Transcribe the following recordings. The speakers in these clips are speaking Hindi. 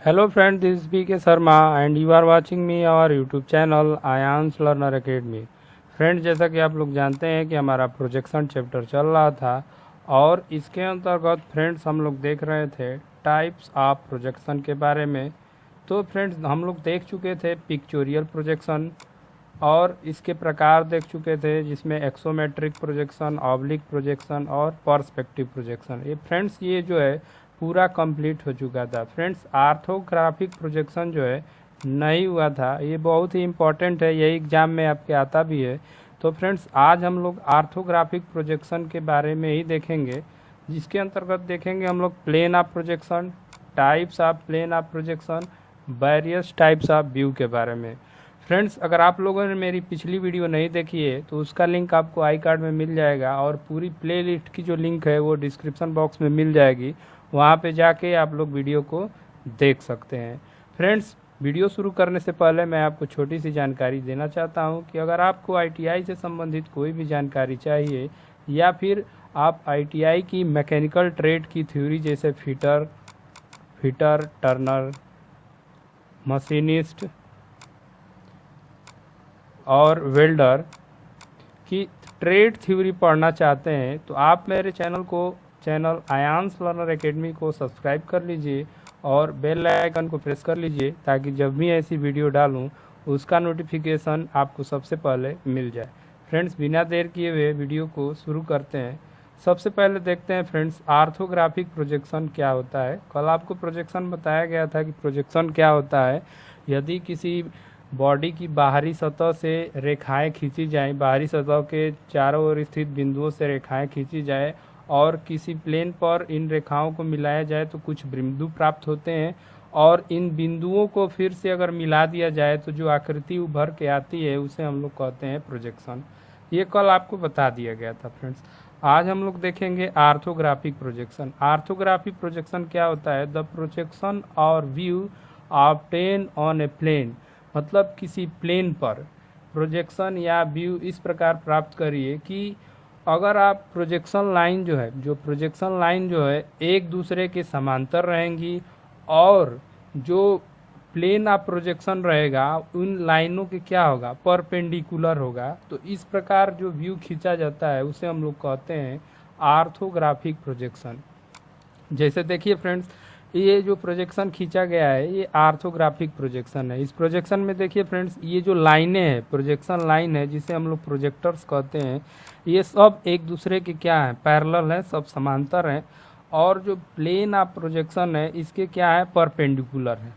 Hello friend, this is BK Sharma and you are watching me our YouTube channel Aayansh learner academy. Friend, जैसा कि आप लोग जानते हैं कि हमारा प्रोजेक्शन चैप्टर चल रहा था और इसके अंतर्गत फ्रेंड्स हम लोग देख रहे थे टाइप्स ऑफ प्रोजेक्शन के बारे में। तो फ्रेंड्स हम लोग देख चुके थे पिक्चोरियल प्रोजेक्शन और इसके प्रकार देख चुके थे, जिसमें एक्सोमेट्रिक प्रोजेक्शन, ऑब्लिक प्रोजेक्शन और पर्सपेक्टिव प्रोजेक्शन। ये फ्रेंड्स ये जो है पूरा कंप्लीट हो चुका था। फ्रेंड्स आर्थोग्राफिक प्रोजेक्शन जो है नहीं हुआ था, ये बहुत ही इम्पोर्टेंट है, यही एग्जाम में आपके आता भी है। तो फ्रेंड्स आज हम लोग आर्थोग्राफिक प्रोजेक्शन के बारे में ही देखेंगे, जिसके अंतर्गत देखेंगे हम लोग plane of projection, types of plane of projection, various types of view के बारे में। फ्रेंड्स, अगर आप लोगों ने मेरी पिछली वीडियो नहीं देखी है तो उसका लिंक आपको आई कार्ड में मिल जाएगा और पूरी प्लेलिस्ट की जो लिंक है वो डिस्क्रिप्शन बॉक्स में मिल जाएगी, वहाँ पे जाके आप लोग वीडियो को देख सकते हैं। फ्रेंड्स, वीडियो शुरू करने से पहले मैं आपको छोटी सी जानकारी देना चाहता हूँ कि अगर आपको ITI से संबंधित कोई भी जानकारी चाहिए या फिर आप ITI की मैकेनिकल ट्रेड की थ्योरी जैसे फिटर, टर्नर, मशीनिस्ट और वेल्डर की ट्रेड थ्योरी पढ़ना चाहते हैं तो आप मेरे चैनल आयांश लर्नर एकेडमी को सब्सक्राइब कर लीजिए और बेल आइकन को प्रेस कर लीजिए, ताकि जब भी ऐसी वीडियो डालूं उसका नोटिफिकेशन आपको सबसे पहले मिल जाए। फ्रेंड्स, बिना देर किए हुए वीडियो को शुरू करते हैं। सबसे पहले देखते हैं फ्रेंड्स आर्थोग्राफिक प्रोजेक्शन क्या होता है। कल आपको प्रोजेक्शन बताया गया था कि प्रोजेक्शन क्या होता है। यदि किसी बॉडी की बाहरी सतह से रेखाएं खींची जाएं, बाहरी सतह के चारों ओर स्थित बिंदुओं से रेखाएं खींची जाए और किसी प्लेन पर इन रेखाओं को मिलाया जाए तो कुछ बिंदु प्राप्त होते हैं, और इन बिंदुओं को फिर से अगर मिला दिया जाए तो जो आकृति उभर के आती है उसे हम लोग कहते हैं प्रोजेक्शन। ये कल आपको बता दिया गया था। फ्रेंड्स, आज हम लोग देखेंगे आर्थोग्राफिक प्रोजेक्शन। आर्थोग्राफिक प्रोजेक्शन क्या होता है? द प्रोजेक्शन और view obtain on a plane, मतलब किसी प्लेन पर प्रोजेक्शन या व्यू इस प्रकार प्राप्त करिए कि अगर आप प्रोजेक्शन लाइन जो है एक दूसरे के समांतर रहेंगी और जो प्लेन ऑफ प्रोजेक्शन रहेगा उन लाइनों के क्या होगा, परपेंडिकुलर होगा। तो इस प्रकार जो व्यू खींचा जाता है उसे हम लोग कहते हैं आर्थोग्राफिक प्रोजेक्शन। जैसे देखिए फ्रेंड्स, ये जो प्रोजेक्शन खींचा गया है ये आर्थोग्राफिक प्रोजेक्शन है। इस प्रोजेक्शन में देखिए फ्रेंड्स, ये जो लाइनें हैं, प्रोजेक्शन लाइन है जिसे हम लोग प्रोजेक्टर्स कहते हैं, ये सब एक दूसरे के क्या है, पैरेलल है, सब समांतर हैं। और जो प्लेन ऑफ प्रोजेक्शन है इसके क्या है, परपेंडिकुलर है।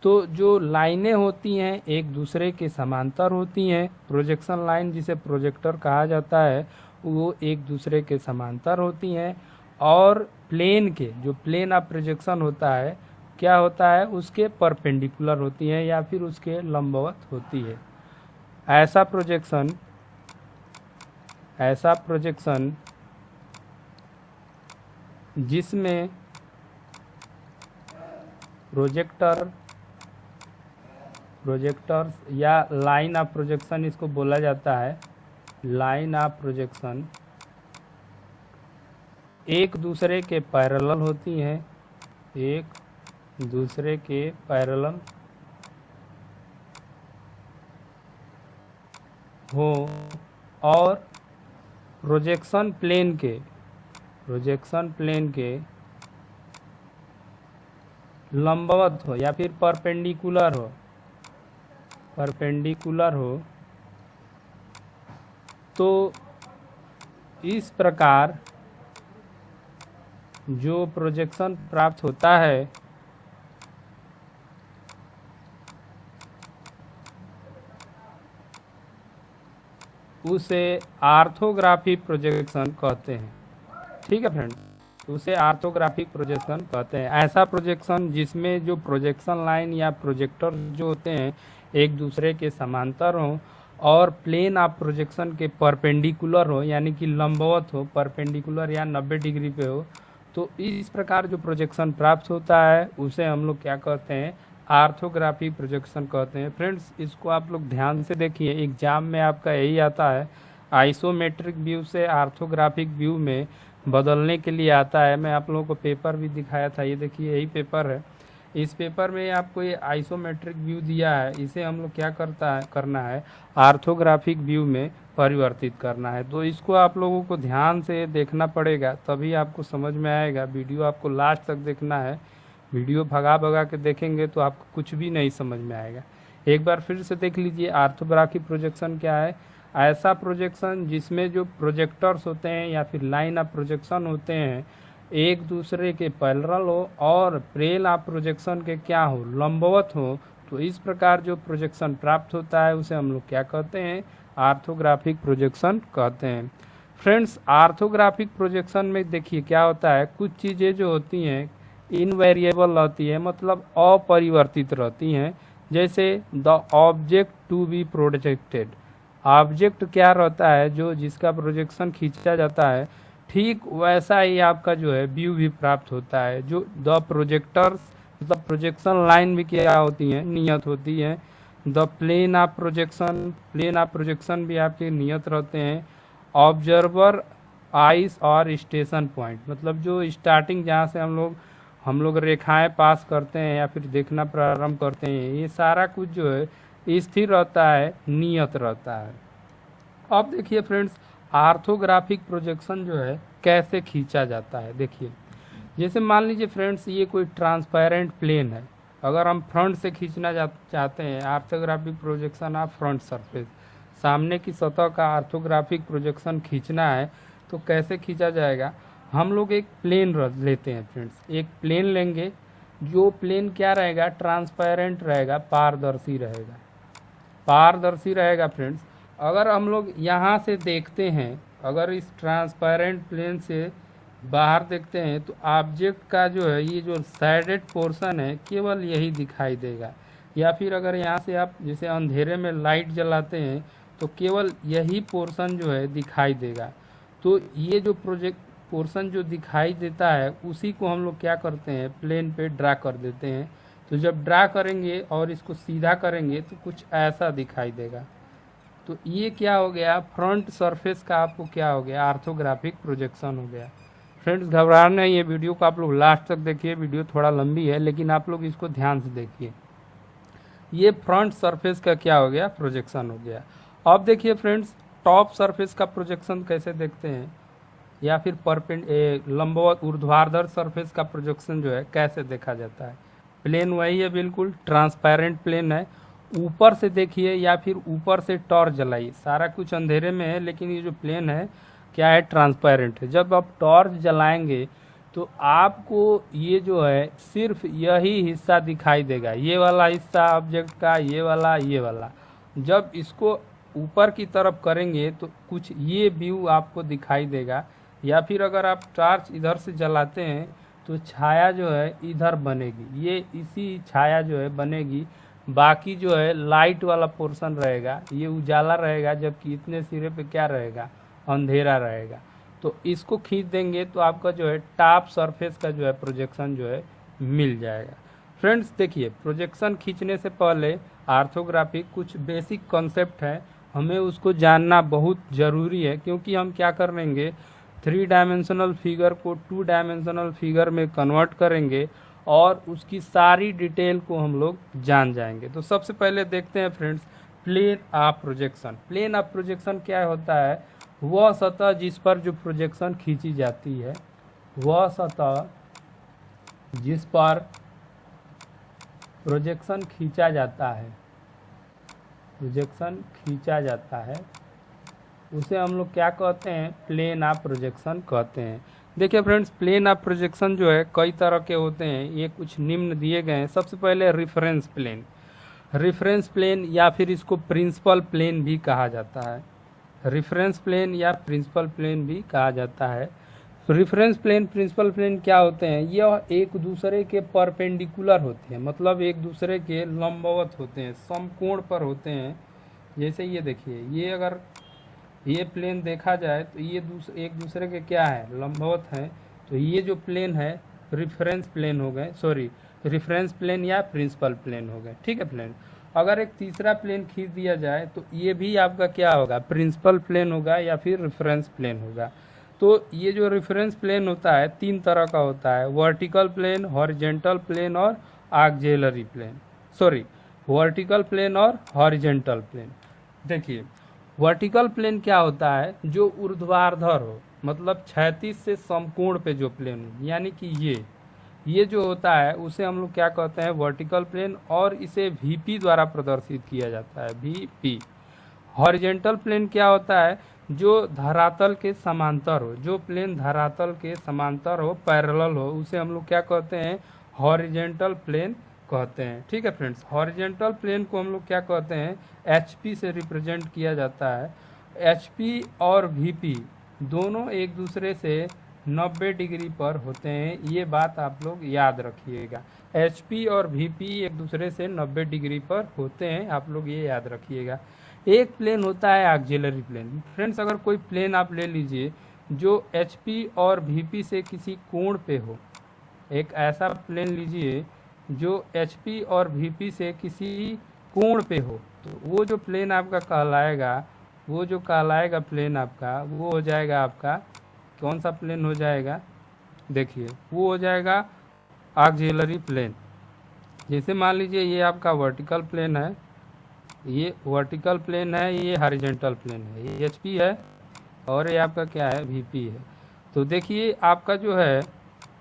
तो जो लाइनें होती हैं एक दूसरे के समांतर होती हैं। प्रोजेक्शन लाइन जिसे प्रोजेक्टर कहा जाता है वो एक दूसरे के समांतर होती हैं, और प्लेन के जो प्लेन ऑफ प्रोजेक्शन होता है क्या होता है, उसके परपेंडिकुलर होती हैं या फिर उसके लंबवत होती है। ऐसा प्रोजेक्शन जिसमें प्रोजेक्टर्स या लाइन ऑफ प्रोजेक्शन इसको बोला जाता है, लाइन ऑफ प्रोजेक्शन एक दूसरे के पैरेलल होती हैं, एक दूसरे के पैरेलल हो और प्रोजेक्शन प्लेन के लंबवत हो या फिर परपेंडिकुलर हो। तो इस प्रकार जो प्रोजेक्शन प्राप्त होता है उसे आर्थोग्राफिक प्रोजेक्शन कहते हैं। ठीक है फ्रेंड, उसे आर्थोग्राफिक प्रोजेक्शन कहते हैं। ऐसा प्रोजेक्शन जिसमें जो प्रोजेक्शन लाइन या प्रोजेक्टर जो होते हैं एक दूसरे के समांतर हो और प्लेन ऑफ प्रोजेक्शन के परपेंडिकुलर हो, यानी कि लंबवत हो, परपेंडिकुलर या 90 डिग्री पे हो। तो इस प्रकार जो प्रोजेक्शन प्राप्त होता है उसे हम लोग क्या कहते हैं, आर्थोग्राफिक प्रोजेक्शन कहते हैं। फ्रेंड्स, इसको आप लोग ध्यान से देखिए, एग्जाम में आपका यही आता है, आइसोमेट्रिक व्यू से आर्थोग्राफिक व्यू में बदलने के लिए आता है। मैं आप लोगों को पेपर भी दिखाया था, ये देखिए यही पेपर है। इस पेपर में आपको ये आइसोमेट्रिक व्यू दिया है, इसे हम लोग क्या करना है ऑर्थोग्राफिक व्यू में परिवर्तित करना है। तो इसको आप लोगों को ध्यान से देखना पड़ेगा, तभी आपको समझ में आएगा। वीडियो आपको लास्ट तक देखना है, वीडियो भगा भगा के देखेंगे तो आपको कुछ भी नहीं समझ में आएगा। एक बार फिर से देख लीजिए, ऑर्थोग्राफिक प्रोजेक्शन क्या है। ऐसा प्रोजेक्शन जिसमें जो प्रोजेक्टर्स होते हैं या फिर लाइन ऑफ प्रोजेक्शन होते हैं एक दूसरे के पैरेलल हो और प्लेन ऑफ प्रोजेक्शन के क्या हो, लंबवत हो। तो इस प्रकार जो प्रोजेक्शन प्राप्त होता है उसे हम लोग क्या कहते हैं, ऑर्थोग्राफिक प्रोजेक्शन कहते हैं। फ्रेंड्स, ऑर्थोग्राफिक प्रोजेक्शन में देखिए क्या होता है, कुछ चीज़ें जो होती हैं इनवेरिएबल रहती है, मतलब अपरिवर्तित रहती हैं। जैसे the object to be projected, object क्या रहता है जो जिसका प्रोजेक्शन खींचा जाता है, ठीक वैसा ही आपका जो है व्यू भी प्राप्त होता है। जो द प्रोजेक्टर्स मतलब प्रोजेक्शन लाइन भी क्या होती हैं, नियत होती है। द प्लेन ऑफ प्रोजेक्शन भी आपके नियत रहते हैं। ऑब्जर्वर आइस और स्टेशन पॉइंट, मतलब जो स्टार्टिंग जहाँ से हम लोग रेखाएं पास करते हैं या फिर देखना प्रारंभ करते हैं, ये सारा कुछ जो है स्थिर रहता है, नियत रहता है। अब देखिए फ्रेंड्स, ऑर्थोग्राफिक प्रोजेक्शन जो है कैसे खींचा जाता है। देखिए, जैसे मान लीजिए फ्रेंड्स ये कोई ट्रांसपेरेंट प्लेन है, अगर हम फ्रंट से खींचना चाहते हैं orthographic projection of front surface, सामने की सतह का ऑर्थोग्राफिक प्रोजेक्शन खींचना है तो कैसे खींचा जाएगा। हम लोग एक प्लेन लेते हैं फ्रेंड्स, एक प्लेन लेंगे। जो प्लेन क्या रहेगा, ट्रांसपेरेंट रहेगा, पारदर्शी रहेगा, पारदर्शी रहेगा फ्रेंड्स। अगर हम लोग यहाँ से देखते हैं, अगर इस ट्रांसपेरेंट प्लेन से बाहर देखते हैं तो ऑब्जेक्ट का जो है ये जो साइडेड पोर्शन है केवल यही दिखाई देगा। या फिर अगर यहाँ से आप जैसे अंधेरे में लाइट जलाते हैं तो केवल यही पोर्शन जो है दिखाई देगा। तो ये जो पोर्शन जो दिखाई देता है उसी को हम लोग क्या करते हैं, प्लेन पे ड्रा कर देते हैं। तो जब ड्रा करेंगे और इसको सीधा करेंगे तो कुछ ऐसा दिखाई देगा। तो ये क्या हो गया, फ्रंट सरफेस का आपको क्या हो गया, ऑर्थोग्राफिक प्रोजेक्शन हो गया। फ्रेंड्स, घबराना नहीं, ये वीडियो को आप लोग लास्ट तक देखिए, वीडियो थोड़ा लंबी है लेकिन आप लोग इसको ध्यान से देखिए। ये फ्रंट सरफेस का क्या हो गया, प्रोजेक्शन हो गया। अब देखिए फ्रेंड्स, टॉप सरफेस का प्रोजेक्शन कैसे देखते हैं, या फिर लंबवत ऊर्ध्वाधर सरफेस का प्रोजेक्शन जो है कैसे देखा जाता है। प्लेन वही है, बिल्कुल ट्रांसपेरेंट प्लेन है। ऊपर से देखिए या फिर ऊपर से टॉर्च जलाइए, सारा कुछ अंधेरे में है लेकिन ये जो प्लेन है क्या है, ट्रांसपेरेंट है। जब आप टॉर्च जलाएंगे तो आपको ये जो है सिर्फ यही हिस्सा दिखाई देगा, ये वाला हिस्सा ऑब्जेक्ट का, ये वाला। जब इसको ऊपर की तरफ करेंगे तो कुछ ये व्यू आपको दिखाई देगा। या फिर अगर आप टॉर्च इधर से जलाते हैं तो छाया जो है इधर बनेगी, ये इसी छाया जो है बनेगी। बाकी जो है लाइट वाला पोर्शन रहेगा, ये उजाला रहेगा, जबकि इतने सिरे पे क्या रहेगा, अंधेरा रहेगा। तो इसको खींच देंगे तो आपका जो है टॉप सरफेस का जो है प्रोजेक्शन जो है मिल जाएगा। फ्रेंड्स देखिए, प्रोजेक्शन खींचने से पहले ऑर्थोग्राफिक कुछ बेसिक कॉन्सेप्ट है, हमें उसको जानना बहुत ज़रूरी है। क्योंकि हम क्या करेंगे, 3 डायमेंशनल फिगर को 2 डायमेंशनल फिगर में कन्वर्ट करेंगे और उसकी सारी डिटेल को हम लोग जान जाएंगे। तो सबसे पहले देखते हैं friends, plane of projection. Plane of projection क्या होता है, वह सतह जिस पर जो प्रोजेक्शन खींची जाती है, वह सतह जिस पर प्रोजेक्शन खींचा जाता है, प्रोजेक्शन खींचा जाता है उसे हम लोग क्या कहते हैं, प्लेन ऑफ प्रोजेक्शन कहते हैं। देखिए फ्रेंड्स, प्लेन ऑफ प्रोजेक्शन जो है कई तरह के होते हैं, ये कुछ निम्न दिए गए हैं। सबसे पहले रेफरेंस प्लेन, रेफरेंस प्लेन या फिर इसको प्रिंसिपल प्लेन भी कहा जाता है, रेफरेंस प्लेन या प्रिंसिपल प्लेन भी कहा जाता है। रेफरेंस प्लेन, प्रिंसिपल प्लेन क्या होते हैं, यह एक दूसरे के परपेंडिकुलर होते हैं, मतलब एक दूसरे के लंबवत होते हैं, समकोण पर होते हैं। जैसे ये देखिए, ये अगर ये प्लेन देखा जाए तो ये एक दूसरे के क्या है, लंबवत है। तो ये जो प्लेन है रेफरेंस प्लेन हो गए, सॉरी रेफरेंस प्लेन या प्रिंसिपल प्लेन हो गए, ठीक है प्लेन। अगर एक तीसरा प्लेन खींच दिया जाए तो ये भी आपका क्या होगा, प्रिंसिपल प्लेन होगा या फिर रेफरेंस प्लेन होगा। तो ये जो रेफरेंस प्लेन होता है 3 तरह का होता है, वर्टिकल प्लेन, हॉरिजेंटल प्लेन और auxiliary plane, sorry vertical plane और हॉरिजेंटल प्लेन। देखिए वर्टिकल प्लेन क्या होता है, जो ऊर्ध्वाधर हो, मतलब क्षैतिज से समकोण पे जो प्लेन हो, यानी कि ये जो होता है उसे हम लोग क्या कहते हैं, वर्टिकल प्लेन, और इसे वीपी द्वारा प्रदर्शित किया जाता है, वीपी। हॉरिजेंटल प्लेन क्या होता है, जो धरातल के समांतर हो, जो प्लेन धरातल के समांतर हो, पैरेलल हो, उसे हम लोग क्या कहते हैं, हॉरिजेंटल प्लेन कहते हैं। ठीक है फ्रेंड्स, हॉरिजेंटल प्लेन को हम लोग क्या कहते हैं, एचपी से रिप्रेजेंट किया जाता है। एचपी और वीपी दोनों एक दूसरे से 90 डिग्री पर होते हैं, ये बात आप लोग याद रखिएगा। एचपी और वीपी एक दूसरे से 90 डिग्री पर होते हैं, आप लोग ये याद रखिएगा। एक प्लेन होता है ऑक्सिलरी प्लेन। फ्रेंड्स अगर कोई प्लेन आप ले लीजिए जो एचपी और वीपी से किसी कोण पे हो, एक ऐसा प्लेन लीजिए जो एचपी और वीपी से किसी कोण पे हो, तो वो जो प्लेन आपका कहलाएगा, वो जो कहलाएगा प्लेन आपका, वो हो जाएगा आपका कौन सा प्लेन हो जाएगा, देखिए वो हो जाएगा ऑक्सिलरी प्लेन। जैसे मान लीजिए ये आपका वर्टिकल प्लेन है, ये वर्टिकल प्लेन है, ये हॉरिजॉन्टल प्लेन है, ये एचपी है और ये आपका क्या है, वीपी है। तो देखिए आपका जो है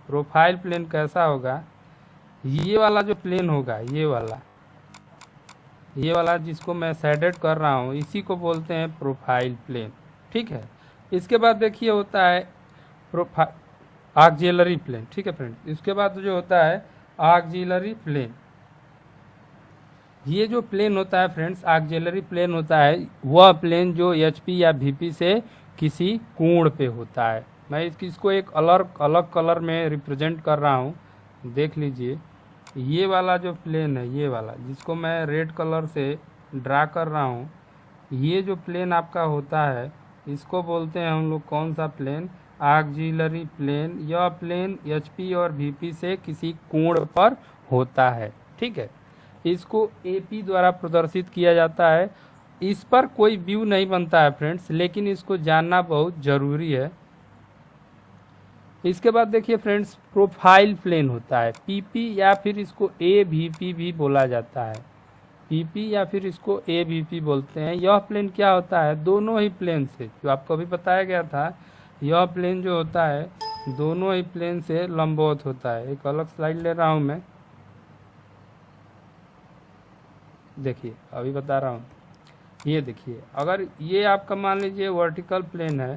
प्रोफाइल प्लेन कैसा होगा, ये वाला जो प्लेन होगा, ये वाला जिसको मैं शेडेड कर रहा हूँ, इसी को बोलते हैं प्रोफाइल प्लेन। ठीक है, इसके बाद देखिए होता है ऑक्सिलरी प्लेन। ठीक है फ्रेंड, इसके बाद जो होता है ऑक्सिलरी प्लेन। ये जो प्लेन होता है फ्रेंड्स, ऑक्सिलरी प्लेन होता है वह प्लेन जो एचपी या वीपी से किसी कोण पे होता है। मैं इसको एक अलग कलर में रिप्रेजेंट कर रहा हूँ, देख लीजिए। ये वाला जो प्लेन है, ये वाला जिसको मैं रेड कलर से ड्रा कर रहा हूँ, ये जो प्लेन आपका होता है इसको बोलते हैं हम लोग कौन सा प्लेन, ऑक्सिलरी प्लेन। यह प्लेन एचपी और वीपी से किसी कोण पर होता है। ठीक है, इसको एपी द्वारा प्रदर्शित किया जाता है। इस पर कोई व्यू नहीं बनता है फ्रेंड्स, लेकिन इसको जानना बहुत ज़रूरी है। इसके बाद देखिए फ्रेंड्स, प्रोफाइल प्लेन होता है पीपी, या फिर इसको ए वीपी भी बोला जाता है, पीपी या फिर इसको ए वीपी बोलते हैं। यह प्लेन क्या होता है, दोनों ही प्लेन से, जो आपको अभी बताया गया था, यह प्लेन जो होता है दोनों ही प्लेन से लंबवत होता है। एक अलग स्लाइड ले रहा हूँ मैं, देखिए अभी बता रहा हूँ। ये देखिए, अगर ये आपका मान लीजिए वर्टिकल प्लेन है,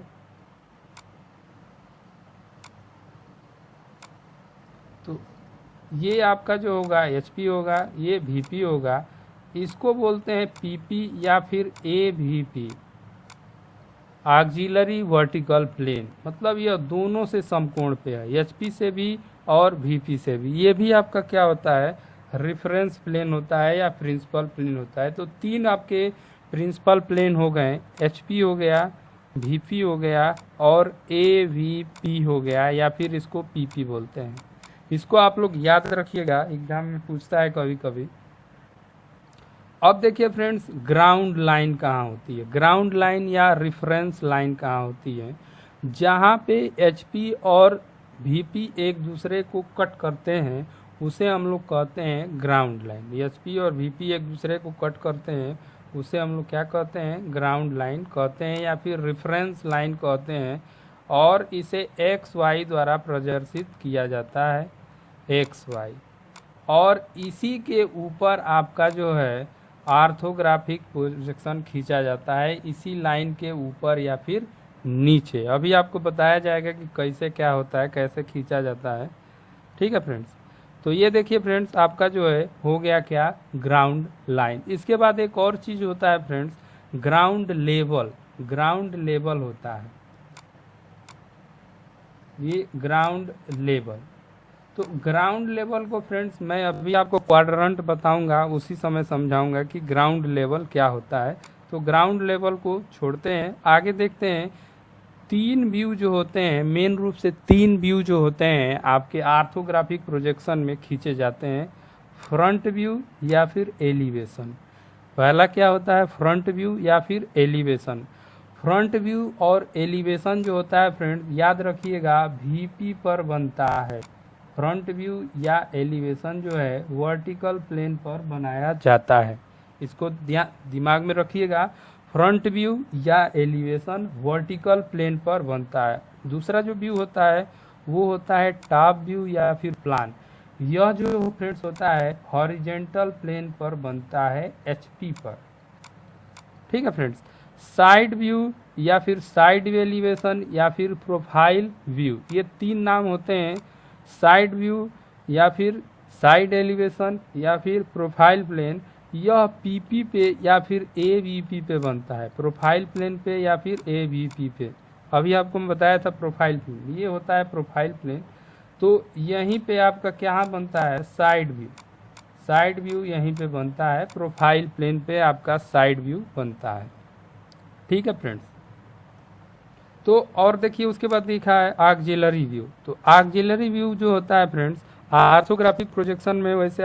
तो ये आपका जो होगा एचपी होगा, ये वीपी होगा, इसको बोलते हैं पीपी या फिर ए वीपी, ऑक्सिलरी वर्टिकल प्लेन। मतलब यह दोनों से समकोण पे है, एचपी से भी और वीपी से भी। ये भी आपका क्या होता है, रेफरेंस प्लेन होता है या प्रिंसिपल प्लेन होता है। तो तीन आपके प्रिंसिपल प्लेन हो गए, एचपी हो गया, वीपी हो गया और ए वी पी हो गया, या फिर इसको पीपी बोलते हैं। इसको आप लोग याद रखिएगा, एग्जाम में पूछता है कभी कभी। अब देखिए फ्रेंड्स, ग्राउंड लाइन कहाँ होती है, ग्राउंड लाइन या रेफरेंस लाइन कहाँ होती है, जहाँ पे एचपी और वीपी एक दूसरे को कट करते हैं, उसे हम लोग कहते हैं ग्राउंड लाइन। एचपी और वीपी एक दूसरे को कट करते हैं, उसे हम लोग क्या कहते हैं, ग्राउंड लाइन कहते हैं या फिर रेफरेंस लाइन कहते हैं। और इसे एक्स वाई द्वारा प्रदर्शित किया जाता है, एक्स वाई। और इसी के ऊपर आपका जो है ऑर्थोग्राफिक प्रोजेक्शन खींचा जाता है, इसी लाइन के ऊपर या फिर नीचे। अभी आपको बताया जाएगा कि कैसे क्या होता है, कैसे खींचा जाता है। ठीक है फ्रेंड्स, तो ये देखिए फ्रेंड्स, आपका जो है हो गया क्या, ग्राउंड लाइन। इसके बाद एक और चीज़ होता है friends, ground level. Ground level होता है, ये ग्राउंड लेवल। तो ग्राउंड लेवल को फ्रेंड्स मैं अभी आपको क्वाड्रेंट बताऊंगा, उसी समय समझाऊंगा कि ग्राउंड लेवल क्या होता है। तो ग्राउंड लेवल को छोड़ते हैं, आगे देखते हैं। तीन व्यू जो होते हैं, मेन रूप से तीन व्यू जो होते हैं आपके ऑर्थोग्राफिक प्रोजेक्शन में खींचे जाते हैं, फ्रंट व्यू या फिर एलिवेशन। पहला क्या होता है, फ्रंट व्यू या फिर एलिवेशन। फ्रंट व्यू और एलिवेशन जो होता है फ्रेंड, याद रखिएगा वीपी पर बनता है, फ्रंट व्यू या एलिवेशन जो है वर्टिकल प्लेन पर बनाया जाता है। इसको दिमाग में रखिएगा, फ्रंट व्यू या एलिवेशन वर्टिकल प्लेन पर बनता है। दूसरा जो व्यू होता है वो होता है टॉप व्यू या फिर प्लान। यह जो फ्रेंड्स होता है हॉरिजेंटल प्लेन पर बनता है एचपी पर। ठीक है फ्रेंड्स, साइड व्यू या फिर साइड एलिवेशन या फिर प्रोफाइल व्यू, ये तीन नाम होते हैं। साइड व्यू या फिर साइड एलिवेशन या फिर प्रोफाइल प्लेन, यह पीपी पे या फिर एवीपी पे बनता है। प्रोफाइल प्लेन पे या फिर एवीपी पे। अभी आपको मैं बताया था प्रोफाइल प्लेन, ये होता है प्रोफाइल प्लेन। तो यहीं पे आपका क्या बनता है, साइड व्यू। साइड व्यू यहीं पे बनता है, प्रोफाइल प्लेन पे आपका साइड व्यू बनता है। ठीक है फ्रेंड्स, तो और देखिए उसके बाद लिखा है ऑक्सिलरी व्यू। तो ऑक्सिलरी व्यू जो होता है फ्रेंड्स, ऑर्थोग्राफिक प्रोजेक्शन में वैसे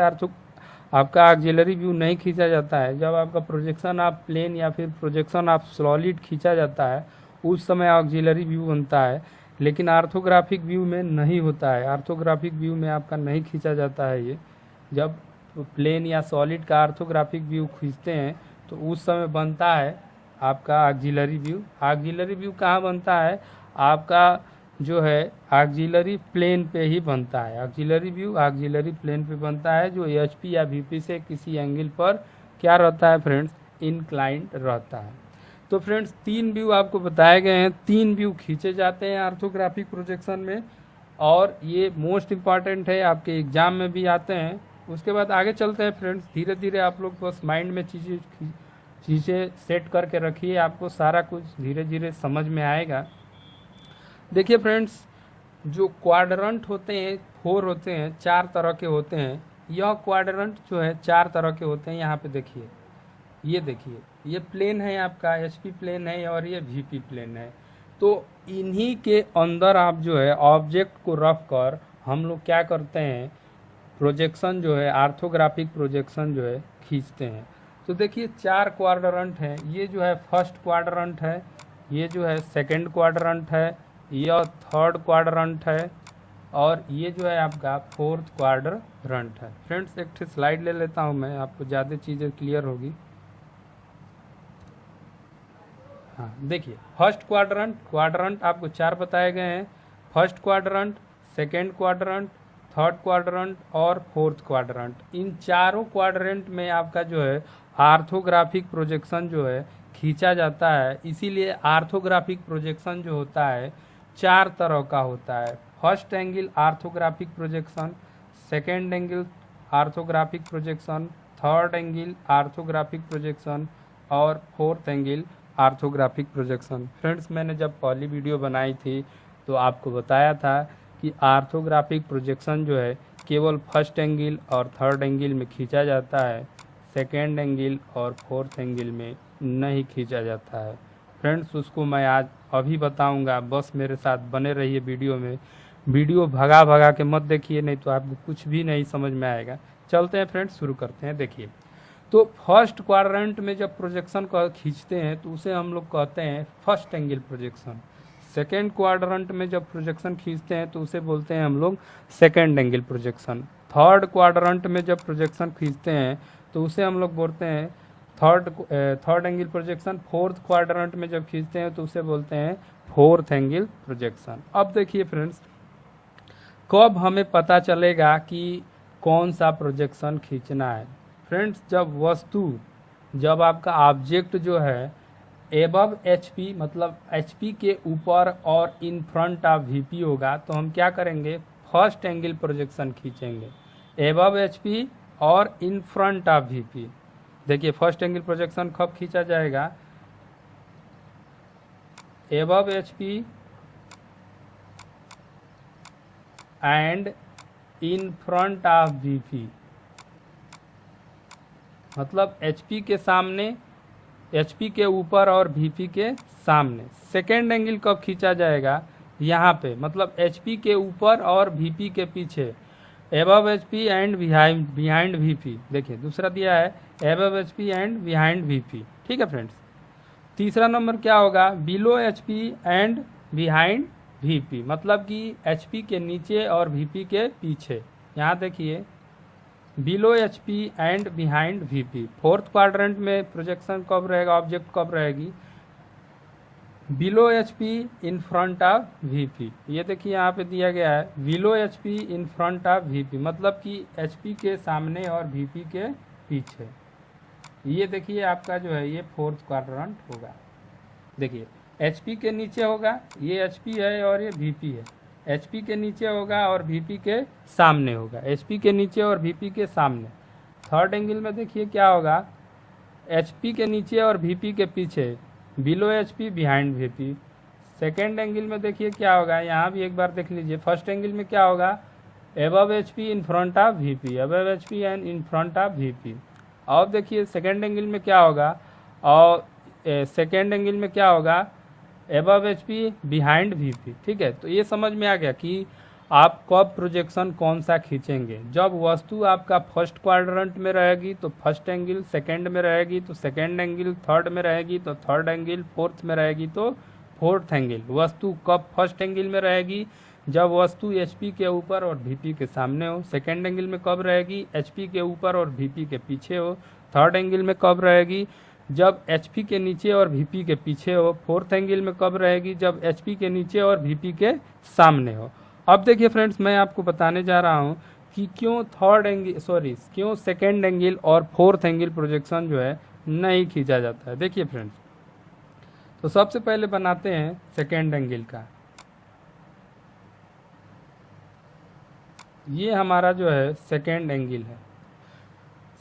आपका ऑक्सिलरी व्यू नहीं खींचा जाता है। जब आपका प्रोजेक्शन आप प्लेन या फिर प्रोजेक्शन आप सॉलिड खींचा जाता है उस समय ऑक्सिलरी व्यू बनता है, लेकिन ऑर्थोग्राफिक व्यू में नहीं होता है। ऑर्थोग्राफिक व्यू में आपका नहीं खींचा जाता है ये। जब प्लेन या सॉलिड का ऑर्थोग्राफिक व्यू खींचते हैं तो उस समय बनता है आपका ऑक्सिलरी व्यू। ऑक्सिलरी व्यू कहाँ बनता है, आपका जो है ऑक्सिलरी प्लेन पे ही बनता है। ऑक्सिलरी व्यू ऑक्सिलरी प्लेन पे बनता है, जो एचपी या वीपी से किसी एंगल पर क्या रहता है फ्रेंड्स, इंक्लाइंड रहता है। तो फ्रेंड्स तीन व्यू आपको बताए गए हैं, तीन व्यू खींचे जाते हैं ऑर्थोग्राफिक प्रोजेक्शन में, और ये मोस्ट इम्पॉर्टेंट है, आपके एग्जाम में भी आते हैं। उसके बाद आगे चलते हैं फ्रेंड्स, धीरे धीरे आप लोग बस माइंड में चीज़ें सेट करके रखिए, आपको सारा कुछ धीरे धीरे समझ में आएगा। देखिए फ्रेंड्स, जो क्वाड्रेंट होते हैं 4 होते हैं, 4 तरह के होते हैं। यह क्वाड्रेंट जो है 4 तरह के होते हैं। यहाँ पे देखिए, ये देखिए, ये प्लेन है आपका, एचपी प्लेन है और ये वीपी प्लेन है। तो इन्हीं के अंदर आप जो है ऑब्जेक्ट को रख कर हम लोग क्या करते हैं, प्रोजेक्शन जो है ऑर्थोग्राफिक प्रोजेक्शन जो है खींचते हैं। तो देखिए 4 क्वाड्रेंट हैं। ये जो है फर्स्ट क्वाड्रेंट है, ये जो है सेकंड क्वाड्रेंट है, यह थर्ड क्वाड्रेंट है, और ये जो है आपका फोर्थ क्वाड्रेंट है। फ्रेंड्स एक स्लाइड ले लेता हूँ मैं, आपको ज़्यादा चीज़ें क्लियर होगी। हाँ देखिए, फर्स्ट क्वाड्रेंट आपको 4 बताए गए हैं। First quadrant, second quadrant, third quadrant और फोर्थ क्वाड्रेंट। इन चारों क्वाड्रेंट में आपका जो है ऑर्थोग्राफिक प्रोजेक्शन जो है खींचा जाता है। इसीलिए ऑर्थोग्राफिक प्रोजेक्शन जो होता है 4 तरह का होता है। First angle orthographic projection, second angle orthographic projection, third angle orthographic projection और fourth angle orthographic projection. Friends मैंने जब पहली वीडियो बनाई थी तो आपको बताया था कि ऑर्थोग्राफिक प्रोजेक्शन जो है केवल फर्स्ट एंगल और थर्ड एंगल में खींचा जाता है, सेकेंड एंगल और फोर्थ एंगल में नहीं खींचा जाता है। फ्रेंड्स उसको मैं आज अभी बताऊंगा, बस मेरे साथ बने रहिए वीडियो में। वीडियो भगा भगा के मत देखिए, नहीं तो आपको कुछ भी नहीं समझ में आएगा। चलते हैं फ्रेंड्स, शुरू करते हैं। देखिए, तो फर्स्ट क्वाड्रेंट में जब प्रोजेक्शन को खींचते हैं तो उसे हम लोग कहते हैं first angle projection. Second quadrant में जब प्रोजेक्शन खींचते हैं तो उसे बोलते हैं हम लोग second angle projection. Third quadrant में जब प्रोजेक्शन खींचते हैं तो उसे हम लोग बोलते हैं third angle projection. Fourth quadrant में जब खींचते हैं तो उसे बोलते हैं फोर्थ एंगल प्रोजेक्शन। अब देखिए फ्रेंड्स, कब हमें पता चलेगा कि कौन सा प्रोजेक्शन खींचना है। फ्रेंड्स जब आपका ऑब्जेक्ट जो है एबव एचपी, मतलब एचपी के ऊपर और इन फ्रंट ऑफ वीपी होगा, तो हम क्या करेंगे, फर्स्ट एंगल प्रोजेक्शन खींचेंगे एबव एचपी और इन फ्रंट ऑफ वीपी। देखिए फर्स्ट एंगल प्रोजेक्शन कब खींचा जाएगा, above HP and in front of VP, मतलब एचपी के सामने, एचपी के ऊपर और वीपी के सामने। सेकेंड एंगल कब खींचा जाएगा, यहाँ पे, मतलब एचपी के ऊपर और वीपी के पीछे, above HP and behind VP. देखिए दूसरा दिया है above HP and behind VP. ठीक है फ्रेंड्स, तीसरा नंबर क्या होगा, below HP and behind VP, मतलब कि HP के नीचे और VP के पीछे। यहाँ देखिए below HP and behind VP। Fourth quadrant में प्रोजेक्शन कब रहेगा, ऑब्जेक्ट कब रहेगी, below HP in front of VP। ये देखिए यहाँ पे दिया गया है below HP in front of VP, मतलब कि HP के सामने और VP के पीछे। ये देखिए आपका जो है ये फोर्थ क्वाड्रेंट होगा। देखिए HP के नीचे होगा, ये HP है और ये VP है। HP के नीचे होगा और VP के सामने होगा, HP के नीचे और VP के सामने। थर्ड एंगल में देखिए क्या होगा, HP के नीचे और VP के पीछे, below HP behind VP। Second angle में देखिए क्या होगा, यहाँ भी एक बार देख लीजिए। फर्स्ट एंगल में क्या होगा, above HP in front of VP, above HP and in front of VP। अब देखिए सेकेंड एंगल में क्या होगा, और सेकेंड एंगल में क्या होगा, एबव HP बिहाइंड VP। ठीक है, तो ये समझ में आ गया कि आप कब प्रोजेक्शन कौन सा खींचेंगे। जब वस्तु आपका फर्स्ट क्वाड्रेंट में रहेगी तो फर्स्ट एंगल, सेकंड में रहेगी तो सेकंड एंगल, थर्ड में रहेगी तो थर्ड एंगल, फोर्थ में रहेगी तो फोर्थ एंगल। वस्तु कब फर्स्ट एंगल में रहेगी, जब वस्तु HP के ऊपर और VP के सामने हो। सेकंड एंगल में कब रहेगी, HP के ऊपर और VP के पीछे हो। थर्ड एंगल में कब रहेगी, जब HP के नीचे और VP के पीछे हो। फोर्थ एंगल में कब रहेगी, जब HP के नीचे और VP के सामने हो। अब देखिए फ्रेंड्स, मैं आपको बताने जा रहा हूँ कि क्यों सेकेंड एंगल और फोर्थ एंगल प्रोजेक्शन जो है नहीं खींचा जाता है। देखिए फ्रेंड्स, तो सबसे पहले बनाते हैं सेकेंड एंगल का। ये हमारा जो है सेकेंड एंगल है।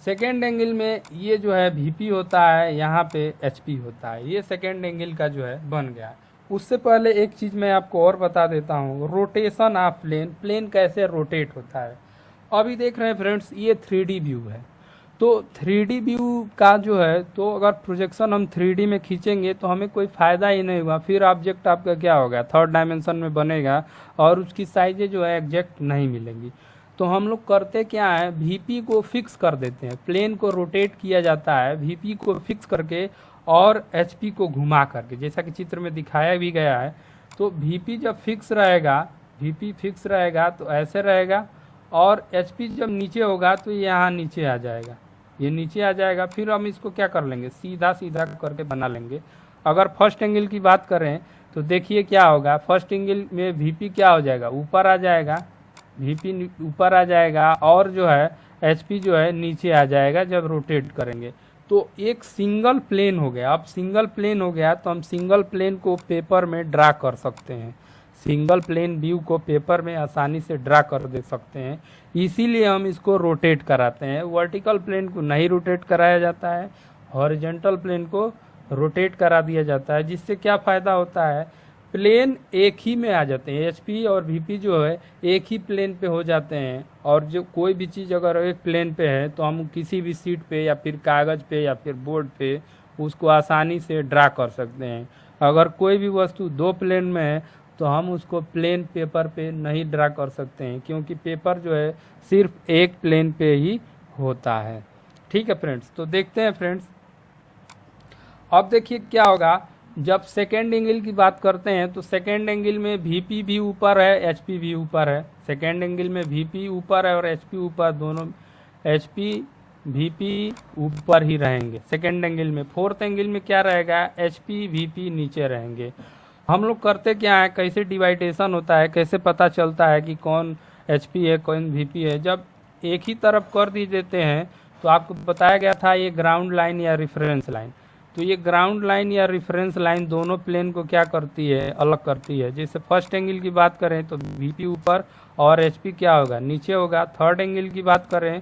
सेकेंड एंगल में ये जो है VP होता है, यहाँ पे HP होता है। ये सेकेंड एंगल का जो है बन गया। उससे पहले एक चीज़ मैं आपको और बता देता हूँ, रोटेशन ऑफ प्लेन कैसे रोटेट होता है। अभी देख रहे हैं फ्रेंड्स, ये 3D व्यू है। तो 3D व्यू का जो है, तो अगर प्रोजेक्शन हम 3D में खींचेंगे तो हमें कोई फ़ायदा ही नहीं हुआ। फिर ऑब्जेक्ट आपका क्या होगा, थर्ड डायमेंशन में बनेगा और उसकी साइजें जो है एग्जैक्ट नहीं मिलेंगी। तो हम लोग करते क्या है, VP को फिक्स कर देते हैं। प्लेन को रोटेट किया जाता है VP को फिक्स करके और HP को घुमा करके, जैसा कि चित्र में दिखाया भी गया है। तो VP जब फिक्स रहेगा, VP फिक्स रहेगा तो ऐसे रहेगा, और HP जब नीचे होगा तो यहाँ नीचे आ जाएगा, ये नीचे आ जाएगा। फिर हम इसको क्या कर लेंगे, सीधा सीधा करके बना लेंगे। अगर फर्स्ट एंगल की बात करें तो देखिए क्या होगा, फर्स्ट एंगल में VP क्या हो जाएगा, ऊपर आ जाएगा, VP ऊपर आ जाएगा, और जो है HP जो है नीचे आ जाएगा जब रोटेट करेंगे। तो एक सिंगल प्लेन हो गया। अब सिंगल प्लेन हो गया तो हम सिंगल प्लेन को पेपर में ड्रा कर सकते हैं। सिंगल प्लेन व्यू को पेपर में आसानी से ड्रा कर दे सकते हैं, इसीलिए हम इसको रोटेट कराते हैं। वर्टिकल प्लेन को नहीं रोटेट कराया जाता है, हॉरिजॉन्टल प्लेन को रोटेट करा दिया जाता है। जिससे क्या फ़ायदा होता है, प्लेन एक ही में आ जाते हैं। HP और VP जो है एक ही प्लेन पे हो जाते हैं, और जो कोई भी चीज़ अगर एक प्लेन पे है तो हम किसी भी सीट पे या फिर कागज़ पे या फिर बोर्ड पे उसको आसानी से ड्रा कर सकते हैं। अगर कोई भी वस्तु दो प्लेन में है तो हम उसको प्लेन पेपर पे नहीं ड्रा कर सकते हैं, क्योंकि पेपर जो है सिर्फ एक प्लेन पे ही होता है। ठीक है फ्रेंड्स, तो देखते हैं फ्रेंड्स। अब देखिए क्या होगा, जब सेकेंड एंगल की बात करते हैं तो सेकेंड एंगल में VP भी ऊपर है, HP भी ऊपर है। सेकेंड एंगल में VP ऊपर है और HP ऊपर, दोनों HP VP ऊपर ही रहेंगे सेकेंड एंगल में। फोर्थ एंगल में क्या रहेगा, HP VP नीचे रहेंगे। हम लोग करते क्या है, कैसे डिवाइडेशन होता है, कैसे पता चलता है कि कौन HP है कौन VP है। जब एक ही तरफ कर दी देते हैं तो आपको बताया गया था ये ग्राउंड लाइन या रेफरेंस लाइन। तो ये ग्राउंड लाइन या रेफरेंस लाइन दोनों प्लेन को क्या करती है, अलग करती है। जैसे फर्स्ट एंगल की बात करें तो VP ऊपर और HP क्या होगा, नीचे होगा। थर्ड एंगल की बात करें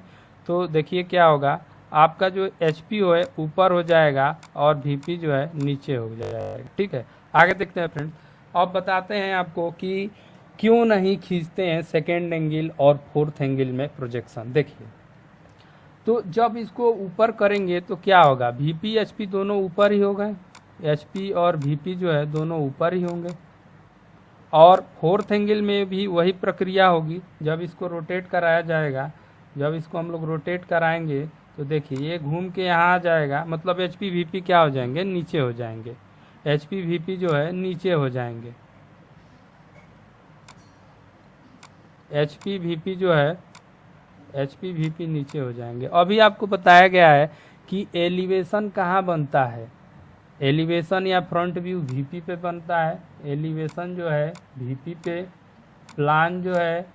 तो देखिए क्या होगा, आपका जो HP है ऊपर हो जाएगा और VP जो है नीचे हो जाएगा। ठीक है, आगे देखते हैं फ्रेंड्स। अब बताते हैं आपको कि क्यों नहीं खींचते हैं सेकेंड एंगल और फोर्थ एंगल में प्रोजेक्शन। देखिए, तो जब इसको ऊपर करेंगे तो क्या होगा, VP HP दोनों ऊपर ही हो गए, HP और VP जो है दोनों ऊपर ही होंगे। और फोर्थ एंगल में भी वही प्रक्रिया होगी। जब इसको रोटेट कराया जाएगा, जब इसको हम लोग रोटेट कराएंगे तो देखिए ये घूम के यहाँ आ जाएगा, मतलब HP VP क्या हो जाएंगे, नीचे हो जाएंगे। HP VP जो है नीचे हो जाएंगे। HP VP जो है, HP VP नीचे हो जाएंगे। अभी आपको बताया गया है कि एलिवेशन कहाँ बनता है, एलिवेशन या फ्रंट व्यू VP पे बनता है, एलिवेशन जो है VP पे, प्लान जो है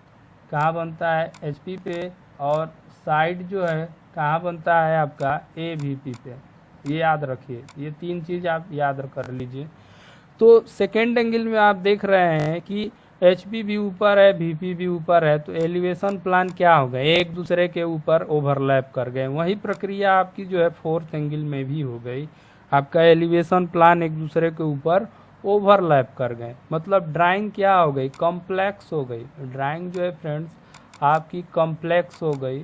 कहाँ बनता है HP पे, और साइड जो है कहाँ बनता है आपका AVP पे। ये याद रखिए, ये 3 चीज़ आप याद कर लीजिए। तो सेकेंड एंगल में आप देख रहे हैं कि HP भी ऊपर है, VP भी ऊपर है, तो एलिवेशन प्लान क्या हो गए, एक दूसरे के ऊपर ओवरलैप कर गए। वही प्रक्रिया आपकी जो है फोर्थ एंगल में भी हो गई, आपका एलिवेशन प्लान एक दूसरे के ऊपर ओवरलैप कर गए, मतलब ड्राइंग क्या हो गई, कॉम्प्लेक्स हो गई। ड्राइंग जो है फ्रेंड्स आपकी कॉम्प्लेक्स हो गई।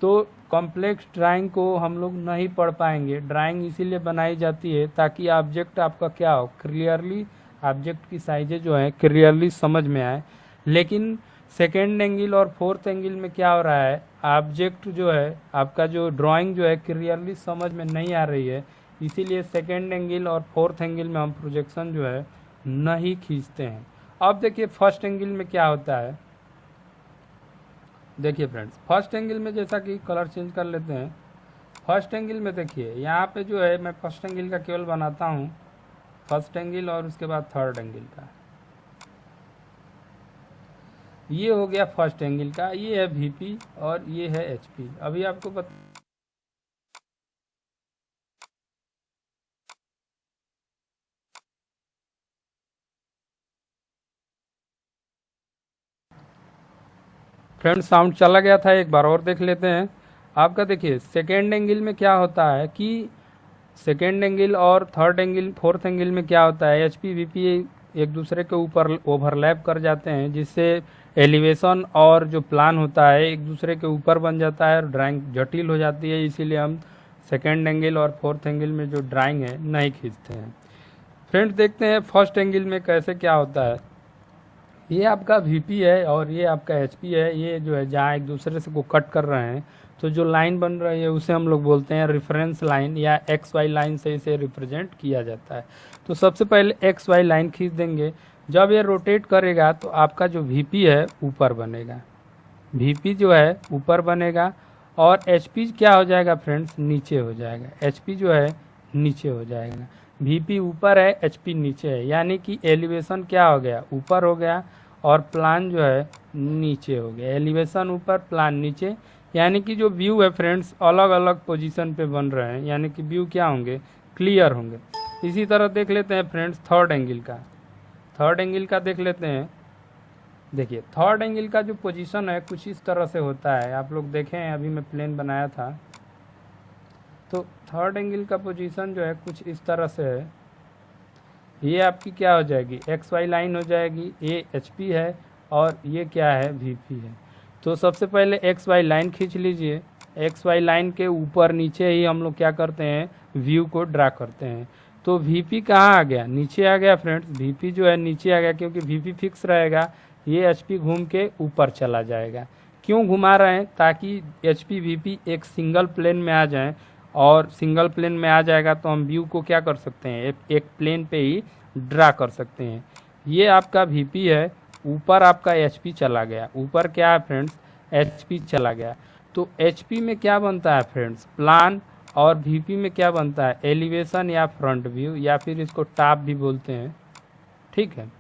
तो कॉम्प्लेक्स ड्राइंग को हम लोग नहीं पढ़ पाएंगे। ड्राइंग इसीलिए बनाई जाती है ताकि ऑब्जेक्ट आपका क्या हो, क्लियरली ऑब्जेक्ट की साइजें जो है क्लियरली समझ में आए। लेकिन सेकेंड एंगल और फोर्थ एंगल में क्या हो रहा है, ऑब्जेक्ट जो है आपका जो ड्राइंग जो है क्लियरली समझ में नहीं आ रही है, इसीलिए सेकेंड एंगल और फोर्थ एंगल में हम प्रोजेक्शन जो है नहीं खींचते हैं। अब देखिए फर्स्ट एंगल में क्या होता है। देखिए फ्रेंड्स, फर्स्ट एंगल में जैसा कि कलर चेंज कर लेते हैं। फर्स्ट एंगल में देखिए यहाँ पे जो है मैं फर्स्ट एंगल का केवल बनाता हूँ, फर्स्ट एंगल और उसके बाद थर्ड एंगल का। ये हो गया फर्स्ट एंगल का, ये है VP और ये है HP। अभी आपको फ्रेंड्स साउंड चला गया था, एक बार और देख लेते हैं। आपका देखिए सेकेंड एंगल में क्या होता है कि सेकेंड एंगल और थर्ड एंगल फोर्थ एंगल में क्या होता है, HP VP एक दूसरे के ऊपर ओवरलैप कर जाते हैं, जिससे एलिवेशन और जो प्लान होता है एक दूसरे के ऊपर बन जाता है और ड्राइंग जटिल हो जाती है। इसीलिए हम सेकेंड एंगल और फोर्थ एंगल में जो ड्राइंग है नहीं खींचते हैं। फ्रेंड्स देखते हैं फर्स्ट एंगल में कैसे क्या होता है। ये आपका VP है और ये आपका HP है। ये जो है जहाँ एक दूसरे से को कट कर रहे हैं, तो जो लाइन बन रही है उसे हम लोग बोलते हैं रेफरेंस लाइन, या XY लाइन से इसे रिप्रेजेंट किया जाता है। तो सबसे पहले XY लाइन खींच देंगे। जब ये रोटेट करेगा तो आपका जो VP है ऊपर बनेगा, VP जो है ऊपर बनेगा, और HP क्या हो जाएगा फ्रेंड्स, नीचे हो जाएगा। HP जो है नीचे हो जाएगा, VP ऊपर है, HP नीचे है, यानी कि एलिवेशन क्या हो गया, ऊपर हो गया, और प्लान जो है नीचे हो गया। एलिवेशन ऊपर, प्लान नीचे, यानी कि जो व्यू है फ्रेंड्स अलग अलग पोजीशन पे बन रहे हैं, यानी कि व्यू क्या होंगे, क्लियर होंगे। इसी तरह देख लेते हैं फ्रेंड्स थर्ड एंगल का। थर्ड एंगल का देख लेते हैं। देखिए थर्ड एंगल का जो पोजीशन है कुछ इस तरह से होता है, आप लोग देखें अभी मैं प्लेन बनाया था, तो थर्ड एंगल का पोजीशन जो है कुछ इस तरह से है। ये आपकी क्या हो जाएगी, XY लाइन हो जाएगी, ये HP है और ये क्या है, VP है। तो सबसे पहले XY लाइन खींच लीजिए। XY लाइन के ऊपर नीचे ही हम लोग क्या करते हैं, व्यू को ड्रा करते हैं। तो VP कहाँ आ गया, नीचे आ गया फ्रेंड्स। VP जो है नीचे आ गया क्योंकि VP फिक्स रहेगा, ये HP घूम के ऊपर चला जाएगा। क्यों घुमा रहे हैं, ताकि HP VP एक सिंगल प्लेन में आ जाए, और सिंगल प्लेन में आ जाएगा तो हम व्यू को क्या कर सकते हैं, एक प्लेन पे ही ड्रा कर सकते हैं। ये आपका VP है, ऊपर आपका HP चला गया। ऊपर क्या है फ्रेंड्स, HP चला गया। तो HP में क्या बनता है फ्रेंड्स, प्लान, और VP में क्या बनता है, एलिवेशन या फ्रंट व्यू, या फिर इसको टॉप भी बोलते हैं। ठीक है,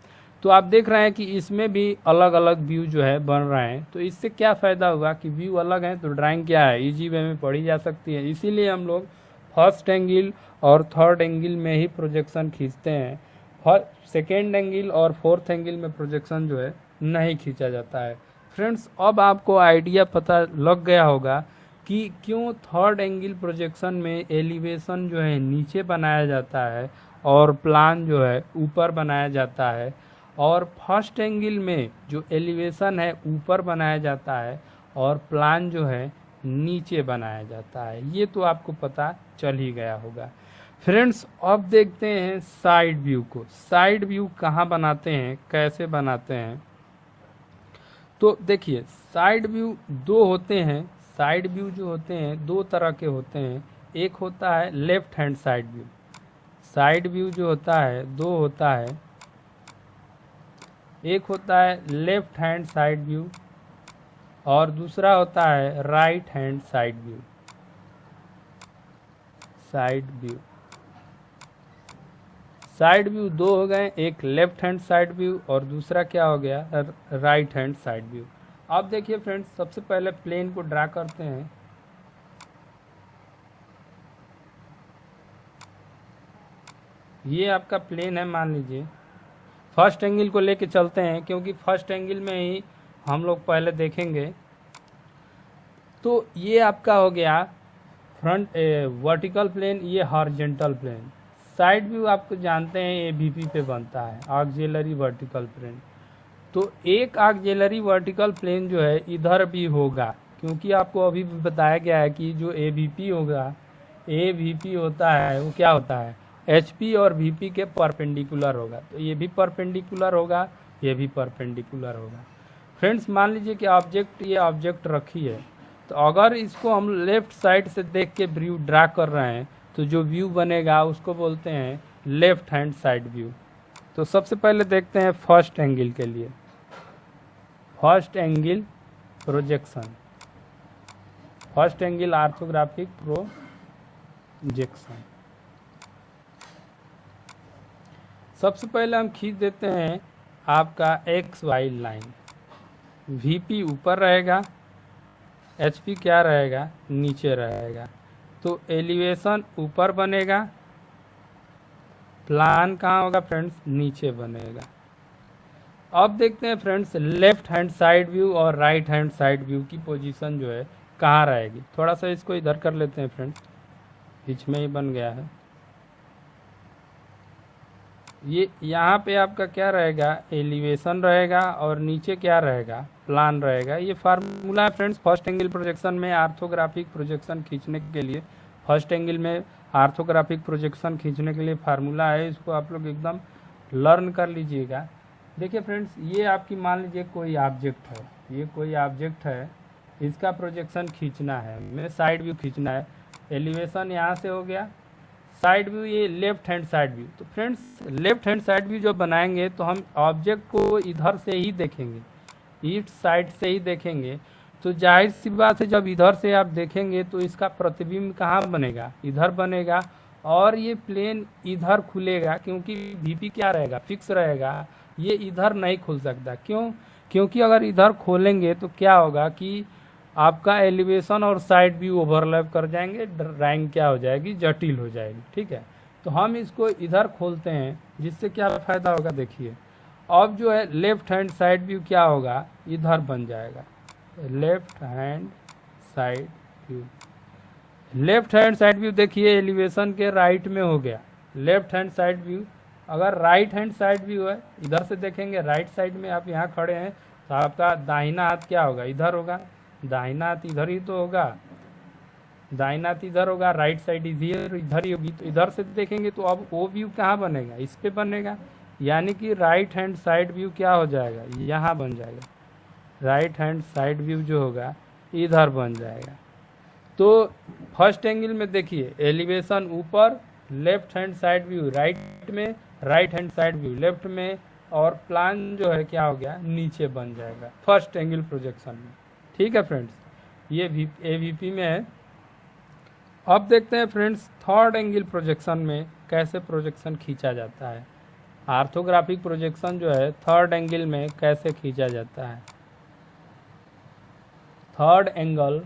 तो आप देख रहे हैं कि इसमें भी अलग अलग व्यू जो है बन रहे हैं। तो इससे क्या फ़ायदा हुआ कि व्यू अलग है तो ड्राइंग क्या है, इजी वे में पढ़ी जा सकती है। इसीलिए हम लोग फर्स्ट एंगल और थर्ड एंगल में ही प्रोजेक्शन खींचते हैं। सेकेंड एंगल और फोर्थ एंगल में प्रोजेक्शन जो है नहीं खींचा जाता है। फ्रेंड्स अब आपको आइडिया पता लग गया होगा कि क्यों थर्ड एंगल प्रोजेक्शन में एलिवेशन जो है नीचे बनाया जाता है और प्लान जो है ऊपर बनाया जाता है, और फर्स्ट एंगल में जो एलिवेशन है ऊपर बनाया जाता है और प्लान जो है नीचे बनाया जाता है। ये तो आपको पता चल ही गया होगा। फ्रेंड्स अब देखते हैं साइड व्यू को। साइड व्यू कहाँ बनाते हैं, कैसे बनाते हैं। तो देखिए साइड व्यू दो होते हैं। साइड व्यू जो होते हैं दो तरह के होते हैं। एक होता है left hand side view. Side view जो होता है दो होता है, एक होता है लेफ्ट हैंड साइड व्यू और दूसरा होता है right hand side view. Side view, side view दो हो गए, एक लेफ्ट हैंड साइड व्यू और दूसरा क्या हो गया, राइट हैंड साइड व्यू। अब देखिए फ्रेंड्स, सबसे पहले प्लेन को ड्रा करते हैं। ये आपका प्लेन है, मान लीजिए। फर्स्ट एंगल को लेके चलते हैं, क्योंकि फर्स्ट एंगल में ही हम लोग पहले देखेंगे। तो ये आपका हो गया फ्रंट वर्टिकल प्लेन, ये हॉरिजॉन्टल प्लेन। साइड व्यू आपको जानते हैं एबीपी पे बनता है, ऑक्सिलरी वर्टिकल प्लेन। तो एक ऑक्सिलरी वर्टिकल प्लेन जो है इधर भी होगा, क्योंकि आपको अभी भी बताया गया है कि जो एबीपी होगा, एबीपी होता है वो क्या होता है, एचपी और वीपी के परपेंडिकुलर होगा। तो ये भी परपेंडिकुलर होगा, ये भी परपेंडिकुलर होगा। फ्रेंड्स, मान लीजिए कि ये ऑब्जेक्ट रखी है, तो अगर इसको हम लेफ्ट साइड से देख के व्यू ड्रा कर रहे हैं तो जो व्यू बनेगा उसको बोलते हैं लेफ्ट हैंड साइड व्यू। तो सबसे पहले देखते हैं फर्स्ट एंगल के लिए, first angle projection, first angle orthographic projection. सबसे पहले हम खींच देते हैं आपका एक्स वाई लाइन। वीपी ऊपर रहेगा, एचपी क्या रहेगा, नीचे रहेगा। तो एलिवेशन ऊपर बनेगा, प्लान कहाँ होगा फ्रेंड्स, नीचे बनेगा। अब देखते हैं friends, left hand side view और राइट हैंड साइड व्यू की पोजीशन जो है कहाँ रहेगी। थोड़ा सा इसको इधर कर लेते हैं फ्रेंड्स, बीच में ही बन गया है। ये यहाँ पे आपका क्या रहेगा, एलिवेशन रहेगा और नीचे क्या रहेगा, प्लान रहेगा। ये फार्मूला है फ्रेंड्स फर्स्ट एंगल प्रोजेक्शन में आर्थोग्राफिक प्रोजेक्शन खींचने के लिए। फर्स्ट एंगल में आर्थोग्राफिक प्रोजेक्शन खींचने के लिए फार्मूला है, इसको आप लोग एकदम लर्न कर लीजिएगा। देखिए फ्रेंड्स, ये आपकी मान लीजिए कोई ऑब्जेक्ट है, ये कोई ऑब्जेक्ट है, इसका प्रोजेक्शन खींचना है, मैं साइड व्यू खींचना है। एलिवेशन यहाँ से हो गया, साइड व्यू ये लेफ्ट हैंड साइड व्यू। तो friends, left hand side view जो बनाएंगे तो हम ऑब्जेक्ट को इधर से ही देखेंगे, ईस्ट साइड से ही देखेंगे। तो जाहिर सी बात है, जब इधर से आप देखेंगे तो इसका प्रतिबिंब कहाँ बनेगा, इधर बनेगा। और ये प्लेन इधर खुलेगा, क्योंकि वीपी क्या रहेगा, फिक्स रहेगा, ये इधर नहीं खुल सकता। क्यों, क्योंकि अगर इधर खोलेंगे तो क्या होगा कि आपका एलिवेशन और साइड व्यू ओवरलैप कर जाएंगे, ड्राइंग क्या हो जाएगी, जटिल हो जाएगी। ठीक है, तो हम इसको इधर खोलते हैं, जिससे क्या फ़ायदा होगा, देखिए अब जो है लेफ्ट हैंड साइड व्यू क्या होगा, इधर बन जाएगा, left hand side view. Left hand side view देखिए एलिवेशन के राइट में हो गया लेफ्ट हैंड साइड व्यू। अगर राइट हैंड साइड व्यू है, इधर से देखेंगे, राइट साइड में आप यहाँ खड़े हैं तो आपका दाहिना हाथ क्या होगा, इधर होगा, दाहिना हाथ इधर ही तो होगा, दाहिना हाथ इधर होगा, राइट साइड इधर ही होगी। तो इधर से देखेंगे तो अब वो व्यू कहाँ बनेगा, इस पे बनेगा, यानी कि राइट हैंड साइड व्यू क्या हो जाएगा, यहाँ बन जाएगा। राइट हैंड साइड व्यू जो होगा इधर बन जाएगा। तो फर्स्ट एंगल में देखिए एलिवेशन ऊपर, left hand side view right में, right hand side view left में, और प्लान जो है क्या हो गया, नीचे बन जाएगा फर्स्ट एंगल प्रोजेक्शन में। ठीक है फ्रेंड्स, ये एवीपी में है। अब देखते हैं फ्रेंड्स थर्ड एंगल प्रोजेक्शन में कैसे प्रोजेक्शन खींचा जाता है। आर्थोग्राफिक प्रोजेक्शन जो है थर्ड एंगल में कैसे खींचा जाता है। थर्ड एंगल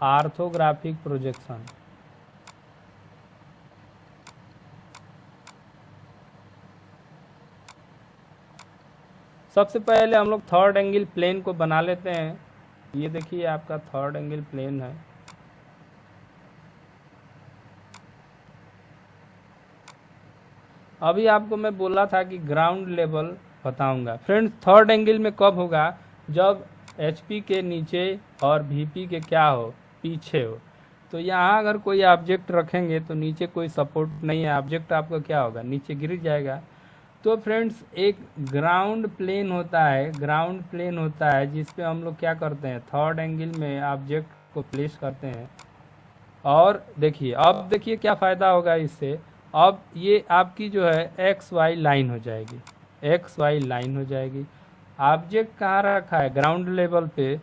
आर्थोग्राफिक प्रोजेक्शन, सबसे पहले हम लोग थर्ड एंगल प्लेन को बना लेते हैं। ये देखिए आपका थर्ड एंगल प्लेन है। अभी आपको मैं बोला था कि ग्राउंड लेवल बताऊंगा। फ्रेंड्स, थर्ड एंगल में कब होगा, जब एचपी के नीचे और वीपी के क्या हो, पीछे हो। तो यहाँ अगर कोई ऑब्जेक्ट रखेंगे तो नीचे कोई सपोर्ट नहीं है, ऑब्जेक्ट आपका क्या होगा, नीचे गिर जाएगा। तो फ्रेंड्स, एक ग्राउंड प्लेन होता है, ग्राउंड प्लेन होता है जिस पे हम लोग क्या करते हैं, थर्ड एंगल में ऑब्जेक्ट को प्लेस करते हैं। और देखिए, अब देखिए क्या फ़ायदा होगा इससे। अब ये आपकी जो है एक्स वाई लाइन हो जाएगी, एक्स वाई लाइन हो जाएगी। ऑब्जेक्ट कहाँ रखा है, ग्राउंड लेवल पे।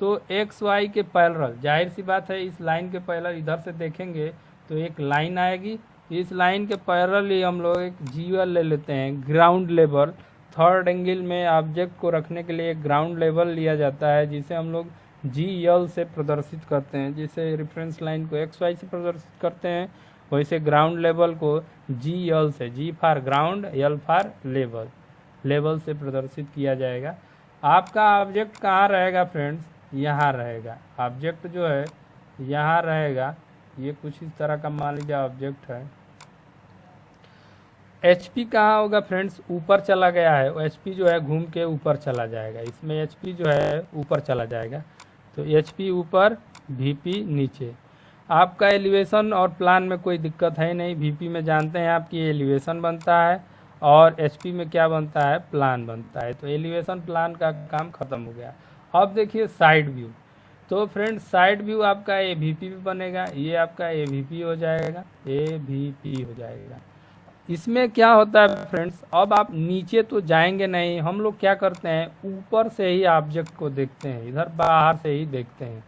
तो एक्स वाई के पैरेलल, जाहिर सी बात है इस लाइन के पैरेलल इधर से देखेंगे तो एक लाइन आएगी, इस लाइन के पैरेलल ही हम लोग एक जीएल ले लेते हैं, ग्राउंड लेवल। थर्ड एंगल में ऑब्जेक्ट को रखने के लिए एक ग्राउंड लेवल लिया जाता है जिसे हम लोग जीएल से प्रदर्शित करते हैं। जैसे रेफरेंस लाइन को एक्स वाई से प्रदर्शित करते हैं, वैसे ग्राउंड लेवल को जीएल से, G for ground, L for level, level से प्रदर्शित किया जाएगा। आपका ऑब्जेक्ट कहाँ रहेगा फ्रेंड्स? यहाँ रहेगा। ऑब्जेक्ट जो है यहाँ रहेगा, ये कुछ इस तरह का मान लीजिए ऑब्जेक्ट है। एचपी कहाँ होगा फ्रेंड्स? ऊपर चला गया है, एचपी जो है घूम के ऊपर चला जाएगा, इसमें एचपी जो है ऊपर चला जाएगा। तो एचपी ऊपर, वीपी नीचे। आपका एलिवेशन और प्लान में कोई दिक्कत है नहीं, वीपी में जानते हैं आपकी एलिवेशन बनता है और एचपी में क्या बनता है? प्लान बनता है। तो एलिवेशन प्लान का काम खत्म हो गया। अब देखिए साइड व्यू। तो फ्रेंड्स साइड व्यू आपका एवीपी भी बनेगा, ये आपका एवीपी हो जाएगा, एवीपी हो जाएगा। इसमें क्या होता है फ्रेंड्स, अब आप नीचे तो जाएंगे नहीं, हम लोग क्या करते हैं ऊपर से ही ऑब्जेक्ट को देखते हैं, इधर बाहर से ही देखते हैं।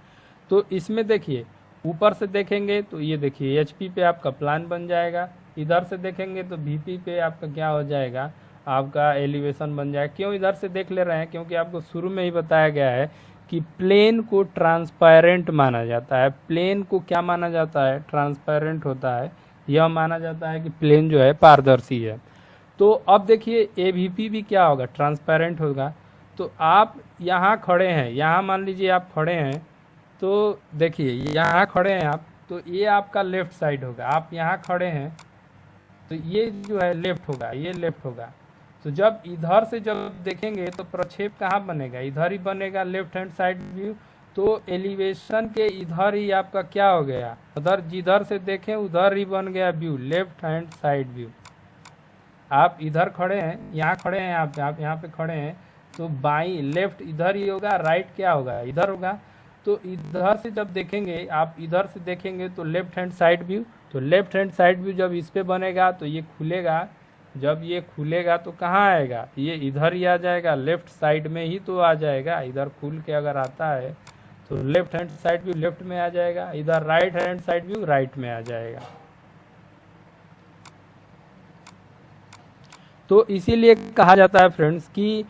तो इसमें देखिए ऊपर से देखेंगे तो ये देखिए एचपी पे आपका प्लान बन जाएगा, इधर से देखेंगे तो वीपी पे आपका क्या हो जाएगा? आपका एलिवेशन बन जाएगा। क्यों इधर से देख ले रहे हैं? क्योंकि आपको शुरू में ही बताया गया है कि प्लेन को ट्रांसपेरेंट माना जाता है। प्लेन को क्या माना जाता है? ट्रांसपेरेंट होता है। यह माना जाता है कि प्लेन जो है पारदर्शी है। तो अब देखिए एवीपी भी क्या होगा? ट्रांसपेरेंट होगा। तो आप यहाँ खड़े हैं, यहाँ मान लीजिए आप खड़े हैं, तो देखिए यहाँ खड़े हैं आप, तो ये आपका लेफ्ट साइड होगा। आप यहाँ खड़े हैं तो ये जो है लेफ्ट होगा, ये लेफ्ट होगा। तो जब इधर से जब देखेंगे तो प्रक्षेप कहाँ बनेगा? इधर ही बनेगा, लेफ्ट हैंड साइड व्यू। तो एलिवेशन के इधर ही आपका क्या हो गया? उधर जिधर से देखें उधर ही बन गया view, left hand side view. आप इधर खड़े हैं, यहाँ खड़े हैं, आप यहाँ पे खड़े हैं, तो बाई लेफ्ट इधर ही होगा, राइट क्या होगा? इधर होगा। तो इधर से जब देखेंगे, आप इधर से देखेंगे तो लेफ्ट हैंड साइड व्यू। तो लेफ्ट हैंड साइड व्यू जब इस पे बनेगा तो ये खुलेगा, जब ये खुलेगा तो कहाँ आएगा? ये इधर ही आ जाएगा, लेफ्ट साइड में ही तो आ जाएगा। इधर खुल के अगर आता है तो left hand side view left में आ जाएगा, इधर right hand side view right में आ जाएगा। तो इसीलिए कहा जाता है फ्रेंड्स कि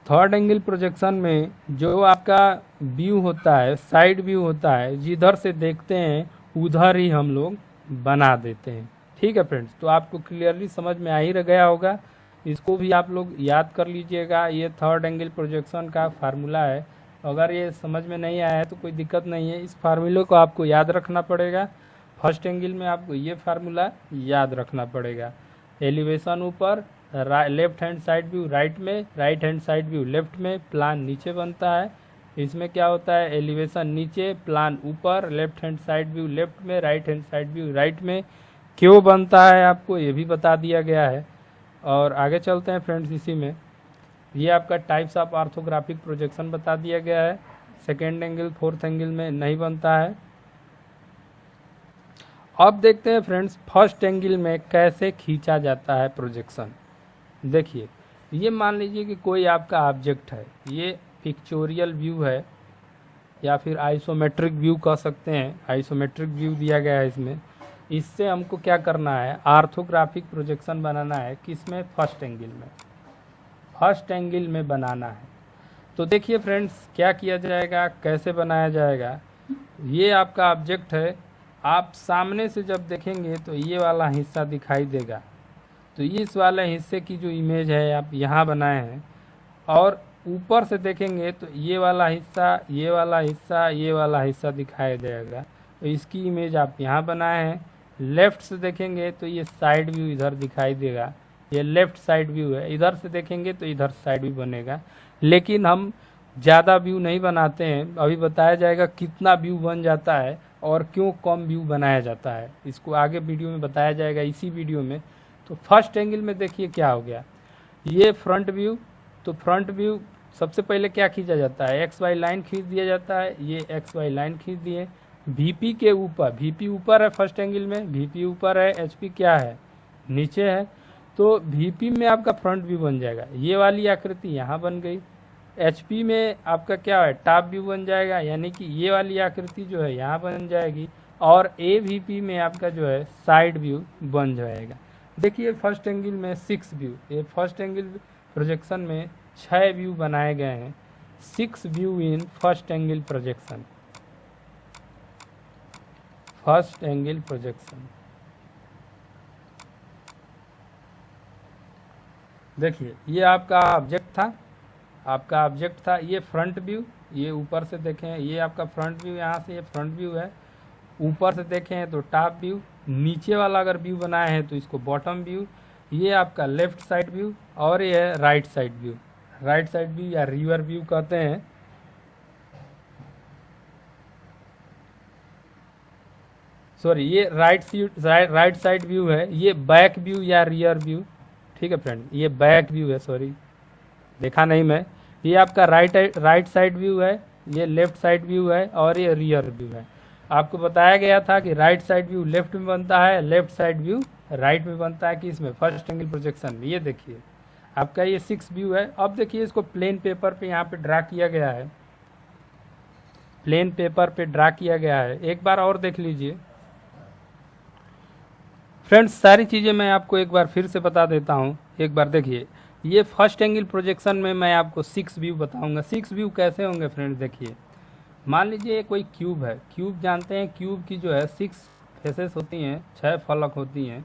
थर्ड एंगल प्रोजेक्शन में जो आपका व्यू होता है, साइड व्यू होता है, जिधर से देखते हैं उधर ही हम लोग बना देते हैं। ठीक है फ्रेंड्स, तो आपको क्लियरली समझ में आ ही गया होगा। इसको भी आप लोग याद कर लीजिएगा। ये थर्ड एंगल प्रोजेक्शन का फार्मूला है। अगर ये समझ में नहीं आया है तो कोई दिक्कत नहीं है, इस फार्मूले को आपको याद रखना पड़ेगा। फर्स्ट एंगल में आपको ये फार्मूला याद रखना पड़ेगा। एलिवेशन ऊपर, left hand side view right में, right hand side view left में, प्लान नीचे बनता है। इसमें क्या होता है? एलिवेशन नीचे, प्लान ऊपर, left hand side view left में, right hand side view right में। क्यों बनता है आपको ये भी बता दिया गया है। और आगे चलते हैं फ्रेंड्स, इसी में ये आपका टाइप्स ऑफ ऑर्थोग्राफिक प्रोजेक्शन बता दिया गया है। सेकेंड एंगल फोर्थ एंगल में नहीं बनता है। अब देखते हैं फ्रेंड्स फर्स्ट एंगल में कैसे खींचा जाता है प्रोजेक्शन। देखिए ये मान लीजिए कि कोई आपका ऑब्जेक्ट है, ये पिक्चोरियल व्यू है या फिर आइसोमेट्रिक व्यू कह सकते हैं। आइसोमेट्रिक व्यू दिया गया है इसमें। इससे हमको क्या करना है? ऑर्थोग्राफिक प्रोजेक्शन बनाना है। किसमें? फर्स्ट एंगल में। फर्स्ट एंगल में बनाना है। तो देखिए फ्रेंड्स क्या किया जाएगा, कैसे बनाया जाएगा। ये आपका ऑब्जेक्ट है, आप सामने से जब देखेंगे तो ये वाला हिस्सा दिखाई देगा। तो इस वाले हिस्से की जो इमेज है आप यहाँ बनाए हैं, और ऊपर से देखेंगे तो ये वाला हिस्सा, ये वाला हिस्सा, ये वाला हिस्सा दिखाई देगा। तो इसकी इमेज आप यहाँ बनाए हैं। लेफ्ट से देखेंगे तो ये साइड व्यू इधर दिखाई देगा, ये लेफ्ट साइड व्यू है। इधर से देखेंगे तो इधर साइड व्यू बनेगा। लेकिन हम ज़्यादा व्यू नहीं बनाते हैं, अभी बताया जाएगा कितना व्यू बन जाता है और क्यों कम व्यू बनाया जाता है। इसको आगे वीडियो में बताया जाएगा, इसी वीडियो में। तो फर्स्ट एंगल में देखिए क्या हो गया, ये फ्रंट व्यू। तो फ्रंट व्यू सबसे पहले क्या खींचा जाता है? एक्स वाई लाइन खींच दिया जाता है। ये एक्स वाई लाइन खींच दिए वीपी के ऊपर। वीपी ऊपर है फर्स्ट एंगल में, वीपी ऊपर है, एचपी क्या है? नीचे है। तो वीपी में आपका फ्रंट व्यू बन जाएगा। ये वाली आकृति यहाँ बन गई, HP में आपका क्या है, टॉप व्यू बन जाएगा, यानी कि ये वाली आकृति जो है यहाँ बन जाएगी, और AVP में आपका जो है साइड व्यू बन जाएगा। देखिए फर्स्ट एंगल में 6 व्यू, ये फर्स्ट एंगल प्रोजेक्शन में 6 व्यू बनाए गए हैं, 6 view in first angle projection, first angle projection. देखिए ये आपका ऑब्जेक्ट था, ये फ्रंट व्यू, ये ऊपर से देखें ये आपका फ्रंट व्यू, यहाँ से ये फ्रंट व्यू है, ऊपर से देखें तो टॉप व्यू, नीचे वाला अगर व्यू बनाए हैं तो इसको बॉटम व्यू, ये आपका लेफ्ट साइड व्यू, और ये है right side view, right side view या रिवर व्यू कहते हैं। सॉरी, ये राइट साइड व्यू है, ये बैक व्यू या रियर व्यू, ठीक है फ्रेंड, ये बैक व्यू है, सॉरी देखा नहीं मैं। ये आपका राइट साइड व्यू है, ये लेफ्ट साइड व्यू है, और ये रियर व्यू है। आपको बताया गया था कि राइट साइड व्यू लेफ्ट में बनता है, लेफ्ट साइड व्यू राइट में बनता है, कि इसमें फर्स्ट एंगल प्रोजेक्शन में। ये देखिए आपका ये 6 व्यू है। अब देखिए इसको प्लेन पेपर पे यहाँ पे ड्रा किया गया है, प्लेन पेपर पे ड्रा किया गया है। एक बार और देख लीजिए फ्रेंड्स, सारी चीज़ें मैं आपको एक बार फिर से बता देता हूँ। एक बार देखिए, ये फर्स्ट एंगल प्रोजेक्शन में मैं आपको 6 व्यू बताऊंगा। 6 व्यू कैसे होंगे फ्रेंड्स, देखिए मान लीजिए कोई क्यूब है, क्यूब जानते हैं, क्यूब की जो है 6 फेसेस होती हैं, 6 फलक होती हैं।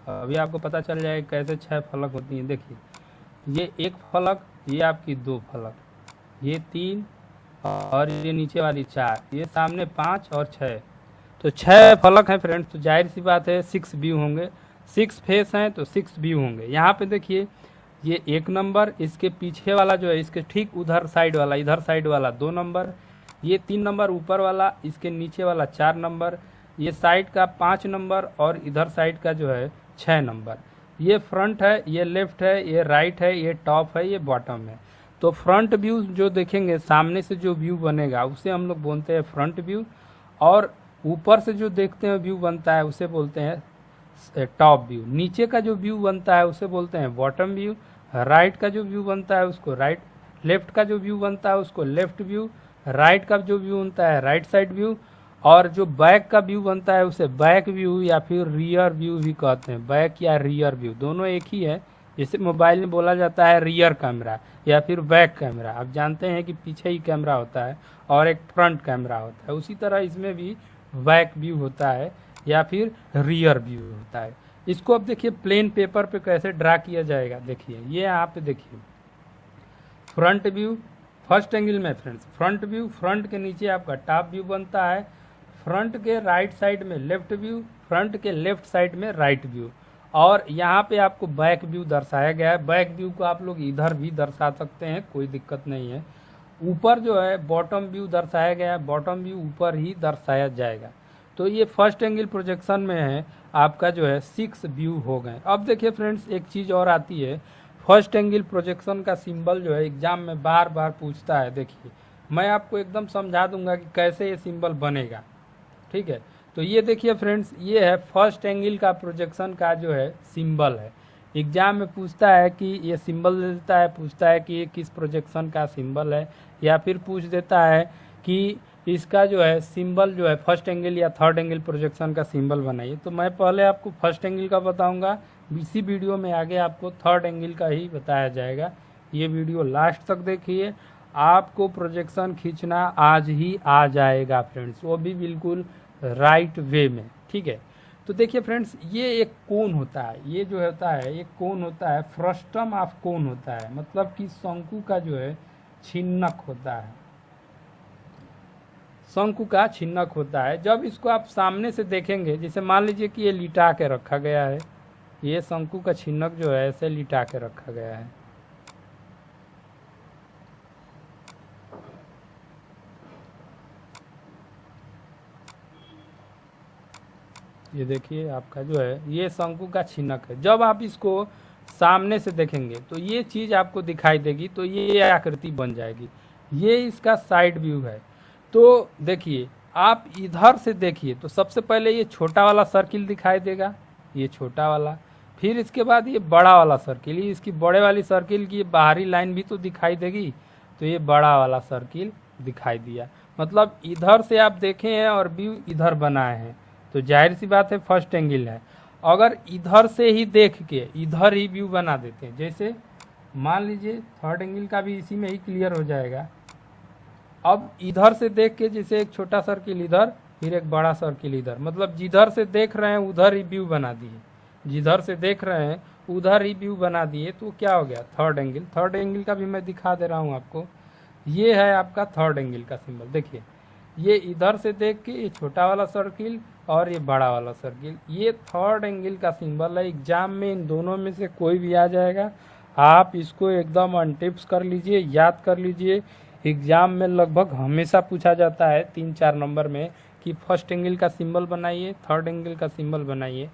अभी आपको पता चल जाएगा कैसे 6 फलक होती हैं। देखिए ये एक फलक, ये आपकी 2 फलक, ये 3, और ये नीचे वाली 4, ये सामने 5 और 6, तो 6 फलक हैं फ्रेंड्स। तो जाहिर सी बात है 6 व्यू होंगे, 6 फेस हैं तो 6 व्यू होंगे। यहाँ पे देखिए ये 1 नंबर, इसके पीछे वाला जो है इसके ठीक उधर साइड वाला, इधर साइड वाला 2 नंबर, ये 3 नंबर ऊपर वाला, इसके नीचे वाला 4 नंबर, ये साइड का 5 नंबर, और इधर साइड का जो है 6 नंबर। ये फ्रंट है, ये लेफ्ट है, ये राइट है, ये टॉप है, ये बॉटम है। तो फ्रंट व्यू जो देखेंगे, सामने से जो व्यू बनेगा उसे हम लोग बोलते हैं फ्रंट व्यू, और ऊपर से जो देखते हैं व्यू बनता है उसे बोलते हैं टॉप व्यू। नीचे का जो व्यू बनता है उसे बोलते हैं बॉटम व्यू। राइट का जो व्यू बनता है उसको राइट, लेफ्ट का जो व्यू बनता है उसको लेफ्ट व्यू, राइट का जो व्यू बनता है राइट साइड व्यू, और जो बैक का व्यू बनता है उसे बैक व्यू या फिर रियर व्यू भी कहते हैं। बैक या रियर व्यू दोनों एक ही है। जैसे मोबाइल में बोला जाता है रियर कैमरा या फिर बैक कैमरा, आप जानते हैं कि पीछे ही कैमरा होता है और एक फ्रंट कैमरा होता है, उसी तरह इसमें भी बैक व्यू होता है या फिर रियर व्यू होता है। इसको अब देखिए प्लेन पेपर पे कैसे ड्रा किया जाएगा। देखिए ये यहाँ पे देखिए फ्रंट व्यू, फर्स्ट एंगल में फ्रेंड्स फ्रंट व्यू, फ्रंट के नीचे आपका टॉप व्यू बनता है, फ्रंट के राइट साइड में लेफ्ट व्यू, फ्रंट के लेफ्ट साइड में राइट व्यू, और यहाँ पे आपको बैक व्यू दर्शाया गया है। बैक व्यू को आप लोग इधर भी दर्शा सकते हैं, कोई दिक्कत नहीं है। ऊपर जो है बॉटम व्यू दर्शाया गया है, बॉटम व्यू ऊपर ही दर्शाया जाएगा। तो ये फर्स्ट एंगल प्रोजेक्शन में है आपका जो है 6 व्यू हो गए। अब देखिए फ्रेंड्स एक चीज़ और आती है, फर्स्ट एंगल प्रोजेक्शन का सिंबल जो है एग्जाम में बार बार पूछता है। देखिए मैं आपको एकदम समझा दूंगा कि कैसे ये सिंबल बनेगा, ठीक है। तो ये देखिए फ्रेंड्स, ये है फर्स्ट एंगल का प्रोजेक्शन का जो है सिंबल है। एग्जाम में पूछता है कि ये सिंबल दे देता है, पूछता है कि ये किस प्रोजेक्शन का सिंबल है, या फिर पूछ देता है कि इसका जो है सिंबल जो है फर्स्ट एंगल या थर्ड एंगल प्रोजेक्शन का सिंबल बनाइए। तो मैं पहले आपको फर्स्ट एंगल का बताऊंगा, इसी वीडियो में आगे आपको थर्ड एंगल का ही बताया जाएगा। ये वीडियो लास्ट तक देखिए, आपको प्रोजेक्शन खींचना आज ही आ जाएगा फ्रेंड्स, वो भी बिल्कुल राइट वे में, ठीक है। तो देखिए फ्रेंड्स, ये एक कोन होता है, ये जो होता है एक कोन होता है, फ्रस्टम ऑफ कोन होता है, मतलब कि शंकु का जो है छिन्नक होता है, शंकु का छिन्नक होता है। जब इसको आप सामने से देखेंगे, जैसे मान लीजिए कि ये लिटा के रखा गया है, ये शंकु का छिन्नक जो है ऐसे लिटा के रखा गया है। ये देखिए आपका जो है ये शंकु का छिन्नक है। जब आप इसको सामने से देखेंगे तो ये चीज़ आपको दिखाई देगी, तो ये आकृति बन जाएगी। ये इसका साइड व्यू है। तो देखिए आप इधर से देखिए तो सबसे पहले ये छोटा वाला सर्किल दिखाई देगा, ये छोटा वाला, फिर इसके बाद ये बड़ा वाला सर्किल, ये इसकी बड़े वाली सर्किल की बाहरी लाइन भी तो दिखाई देगी, तो ये बड़ा वाला सर्किल दिखाई दिया। मतलब इधर से आप देखे हैं और व्यू इधर बनाए हैं, तो जाहिर सी बात है फर्स्ट एंगल है। अगर इधर से ही देख के इधर ही व्यू बना देते हैं, जैसे मान लीजिए थर्ड एंगल का भी इसी में ही क्लियर हो जाएगा। अब इधर से देख के जैसे एक छोटा सर्किल इधर, फिर एक बड़ा सर्किल इधर, मतलब जिधर से देख रहे हैं उधर ही व्यू बना दिए, जिधर से देख रहे हैं उधर ही व्यू बना दिए, तो क्या हो गया थर्ड एंगल। थर्ड एंगल का भी मैं दिखा दे रहा हूँ आपको, ये है आपका थर्ड एंगल का सिंबल। देखिए ये इधर से देख के ये छोटा वाला सर्किल और ये बड़ा वाला सर्किल, ये थर्ड एंगल का सिंबल है। एग्जाम में इन दोनों में से कोई भी आ जाएगा, आप इसको एकदम अनटिप्स कर लीजिए, याद कर लीजिए। एग्जाम में लगभग हमेशा पूछा जाता है 3-4 नंबर में कि फर्स्ट एंगल का सिंबल बनाइए, थर्ड एंगल का सिंबल बनाइए।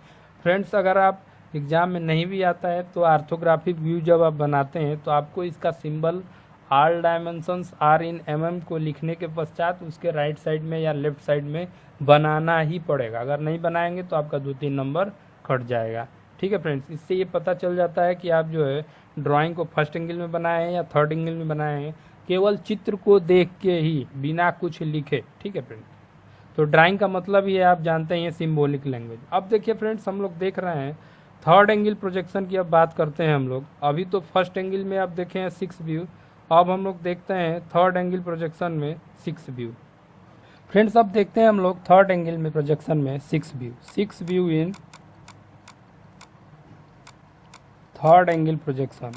फ्रेंड्स अगर आप एग्जाम में नहीं भी आता है तो ऑर्थोग्राफिक व्यू जब आप बनाते हैं तो आपको इसका symbol all dimensions are in mm को लिखने के पश्चात उसके राइट साइड में या लेफ्ट साइड में बनाना ही पड़ेगा। अगर नहीं बनाएंगे तो आपका 2-3 नंबर कट जाएगा। ठीक है फ्रेंड्स, इससे ये पता चल जाता है कि आप जो है ड्राइंग को फर्स्ट एंगल में बनाए हैं या थर्ड एंगल में बनाए हैं, केवल चित्र को देख के ही बिना कुछ लिखे। ठीक है फ्रेंड्स, तो ड्राइंग का मतलब ही है, आप जानते हैं, सिंबॉलिक लैंग्वेज। अब देखिए फ्रेंड्स, हम लोग देख रहे हैं थर्ड एंगल प्रोजेक्शन की अब बात करते हैं हम लोग। अभी तो फर्स्ट एंगल में आप देखे हैं 6 व्यू, अब हम लोग देखते हैं थर्ड एंगल प्रोजेक्शन में 6 व्यू। फ्रेंड्स अब देखते हैं हम लोग थर्ड एंगल में प्रोजेक्शन में 6 view. 6 view in third angle projection.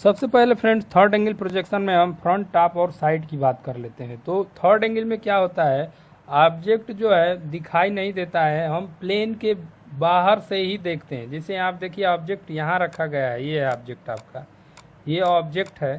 सबसे पहले फ्रेंड्स थर्ड एंगल प्रोजेक्शन में हम फ्रंट, टॉप और साइड की बात कर लेते हैं। तो थर्ड एंगल में क्या होता है, ऑब्जेक्ट जो है दिखाई नहीं देता है, हम प्लेन के बाहर से ही देखते हैं। जैसे आप देखिए ऑब्जेक्ट यहाँ रखा गया है, ये है ऑब्जेक्ट आपका, ये ऑब्जेक्ट है।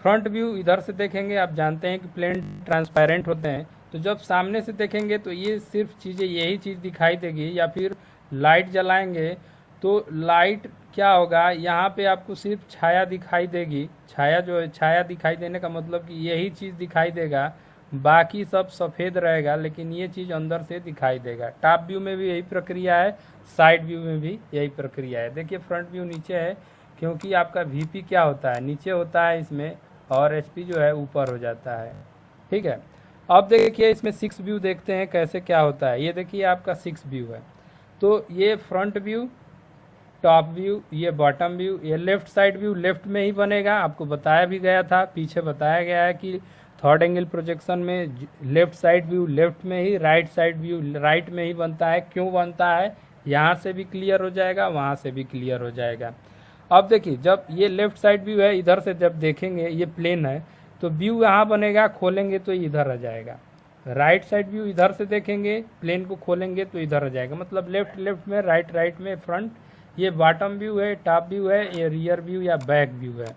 फ्रंट व्यू इधर से देखेंगे, आप जानते हैं कि प्लेन ट्रांसपेरेंट होते हैं, तो जब सामने से देखेंगे तो ये सिर्फ चीज़ें यही चीज़ दिखाई देगी। या फिर लाइट जलाएंगे तो लाइट क्या होगा, यहाँ पे आपको सिर्फ छाया दिखाई देगी। छाया जो है, छाया दिखाई देने का मतलब कि यही चीज़ दिखाई देगा, बाकी सब सफ़ेद रहेगा, लेकिन ये चीज़ अंदर से दिखाई देगा। टॉप व्यू में भी यही प्रक्रिया है, साइड व्यू में भी यही प्रक्रिया है। देखिए फ्रंट व्यू नीचे है, क्योंकि आपका वीपी क्या होता है, नीचे होता है इसमें, और एचपी जो है ऊपर हो जाता है। ठीक है, अब देखिए इसमें 6 व्यू देखते हैं कैसे क्या होता है। ये देखिए आपका 6 व्यू है, तो ये फ्रंट व्यू, टॉप व्यू, ये बॉटम व्यू, ये लेफ्ट साइड व्यू लेफ्ट में ही बनेगा। आपको बताया भी गया था, पीछे बताया गया है कि थर्ड एंगल प्रोजेक्शन में लेफ्ट साइड व्यू लेफ्ट में ही, राइट साइड व्यू राइट में ही बनता है। क्यों बनता है, यहाँ से भी क्लियर हो जाएगा, वहाँ से भी क्लियर हो जाएगा। अब देखिए जब ये लेफ्ट साइड व्यू है, इधर से जब देखेंगे ये प्लेन है, तो व्यू यहाँ बनेगा, खोलेंगे तो इधर आ जाएगा। राइट साइड व्यू इधर से देखेंगे, प्लेन को खोलेंगे तो इधर आ जाएगा। मतलब लेफ्ट लेफ्ट में, राइट राइट में, फ्रंट। ये बॉटम व्यू है, टॉप व्यू है, ये रियर व्यू या बैक व्यू है,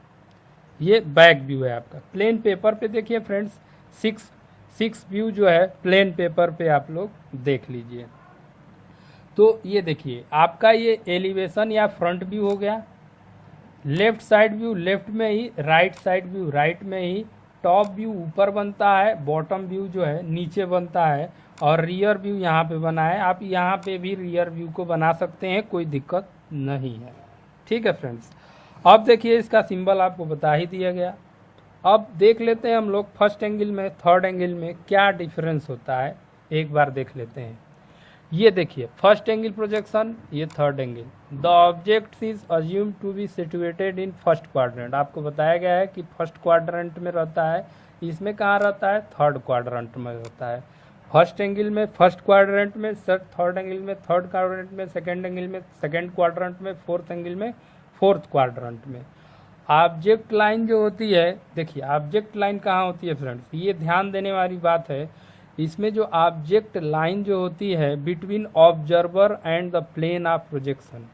ये बैक व्यू है आपका। प्लेन पेपर पे देखिए फ्रेंड्स, 6 व्यू जो है प्लेन पेपर पे आप लोग देख लीजिए। तो ये देखिए आपका ये एलिवेशन या फ्रंट व्यू हो गया। लेफ्ट साइड व्यू लेफ्ट में ही, राइट साइड व्यू राइट में ही, टॉप व्यू ऊपर बनता है, बॉटम व्यू जो है नीचे बनता है, और रियर व्यू यहाँ पे बना है। आप यहाँ पे भी रियर व्यू को बना सकते हैं, कोई दिक्कत नहीं है। ठीक है फ्रेंड्स, अब देखिए इसका सिंबल आपको बता ही दिया गया। अब देख लेते हैं हम लोग फर्स्ट एंगल में थर्ड एंगल में क्या डिफरेंस होता है, एक बार देख लेते हैं। ये देखिए फर्स्ट एंगल प्रोजेक्शन, ये third angle. The object is assumed to be situated in first quadrant. आपको बताया गया है कि फर्स्ट क्वाड्रेंट में रहता है, इसमें कहाँ रहता है, थर्ड क्वाड्रेंट में रहता है। फर्स्ट एंगल में फर्स्ट क्वाड्रेंट में, थर्ड एंगल में थर्ड क्वाड्रेंट में, सेकंड एंगल में सेकंड क्वाड्रेंट में, फोर्थ एंगल में फोर्थ क्वाड्रेंट में। ऑब्जेक्ट लाइन जो होती है, देखिए ऑब्जेक्ट लाइन कहाँ होती है फ्रेंड्स, ये ध्यान देने वाली बात है। इसमें जो ऑब्जेक्ट लाइन जो होती है between observer and the plane of projection,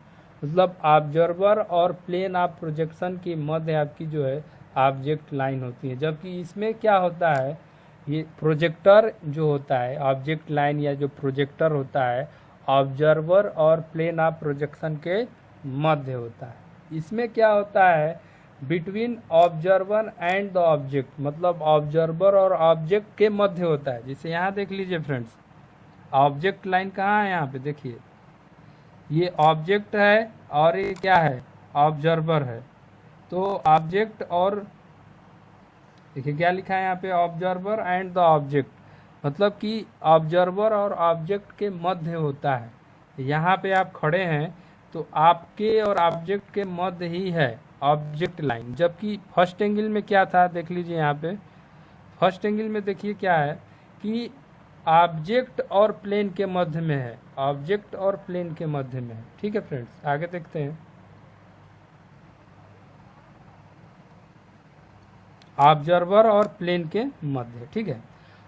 मतलब ऑब्जर्वर और प्लेन ऑफ प्रोजेक्शन के मध्य आपकी जो है ऑब्जेक्ट लाइन होती है। जबकि इसमें क्या होता है, ये प्रोजेक्टर जो होता है, ऑब्जेक्ट लाइन या जो प्रोजेक्टर होता है ऑब्जर्वर और प्लेन ऑफ प्रोजेक्शन के मध्य होता है। इसमें क्या होता है, between observer and the object, मतलब ऑब्जर्वर और ऑब्जेक्ट के मध्य होता है। जैसे यहाँ देख लीजिए फ्रेंड्स, ऑब्जेक्ट लाइन कहाँ है यहाँ पे देखिए, ये ऑब्जेक्ट है और ये क्या है, ऑब्जर्वर है। तो ऑब्जेक्ट और देखिए क्या लिखा है यहाँ पे, ऑब्जर्वर एंड द ऑब्जेक्ट, मतलब कि ऑब्जर्वर और ऑब्जेक्ट के मध्य होता है। यहाँ पे आप खड़े हैं तो आपके और ऑब्जेक्ट के मध्य ही है ऑब्जेक्ट लाइन। जबकि फर्स्ट एंगल में क्या था देख लीजिए, यहाँ पे फर्स्ट एंगल में देखिए क्या है कि ऑब्जेक्ट और प्लेन के मध्य में है, ऑब्जेक्ट और प्लेन के मध्य में है। ठीक है फ्रेंड्स, आगे देखते हैं। ऑब्जर्वर और प्लेन के मध्य, ठीक है।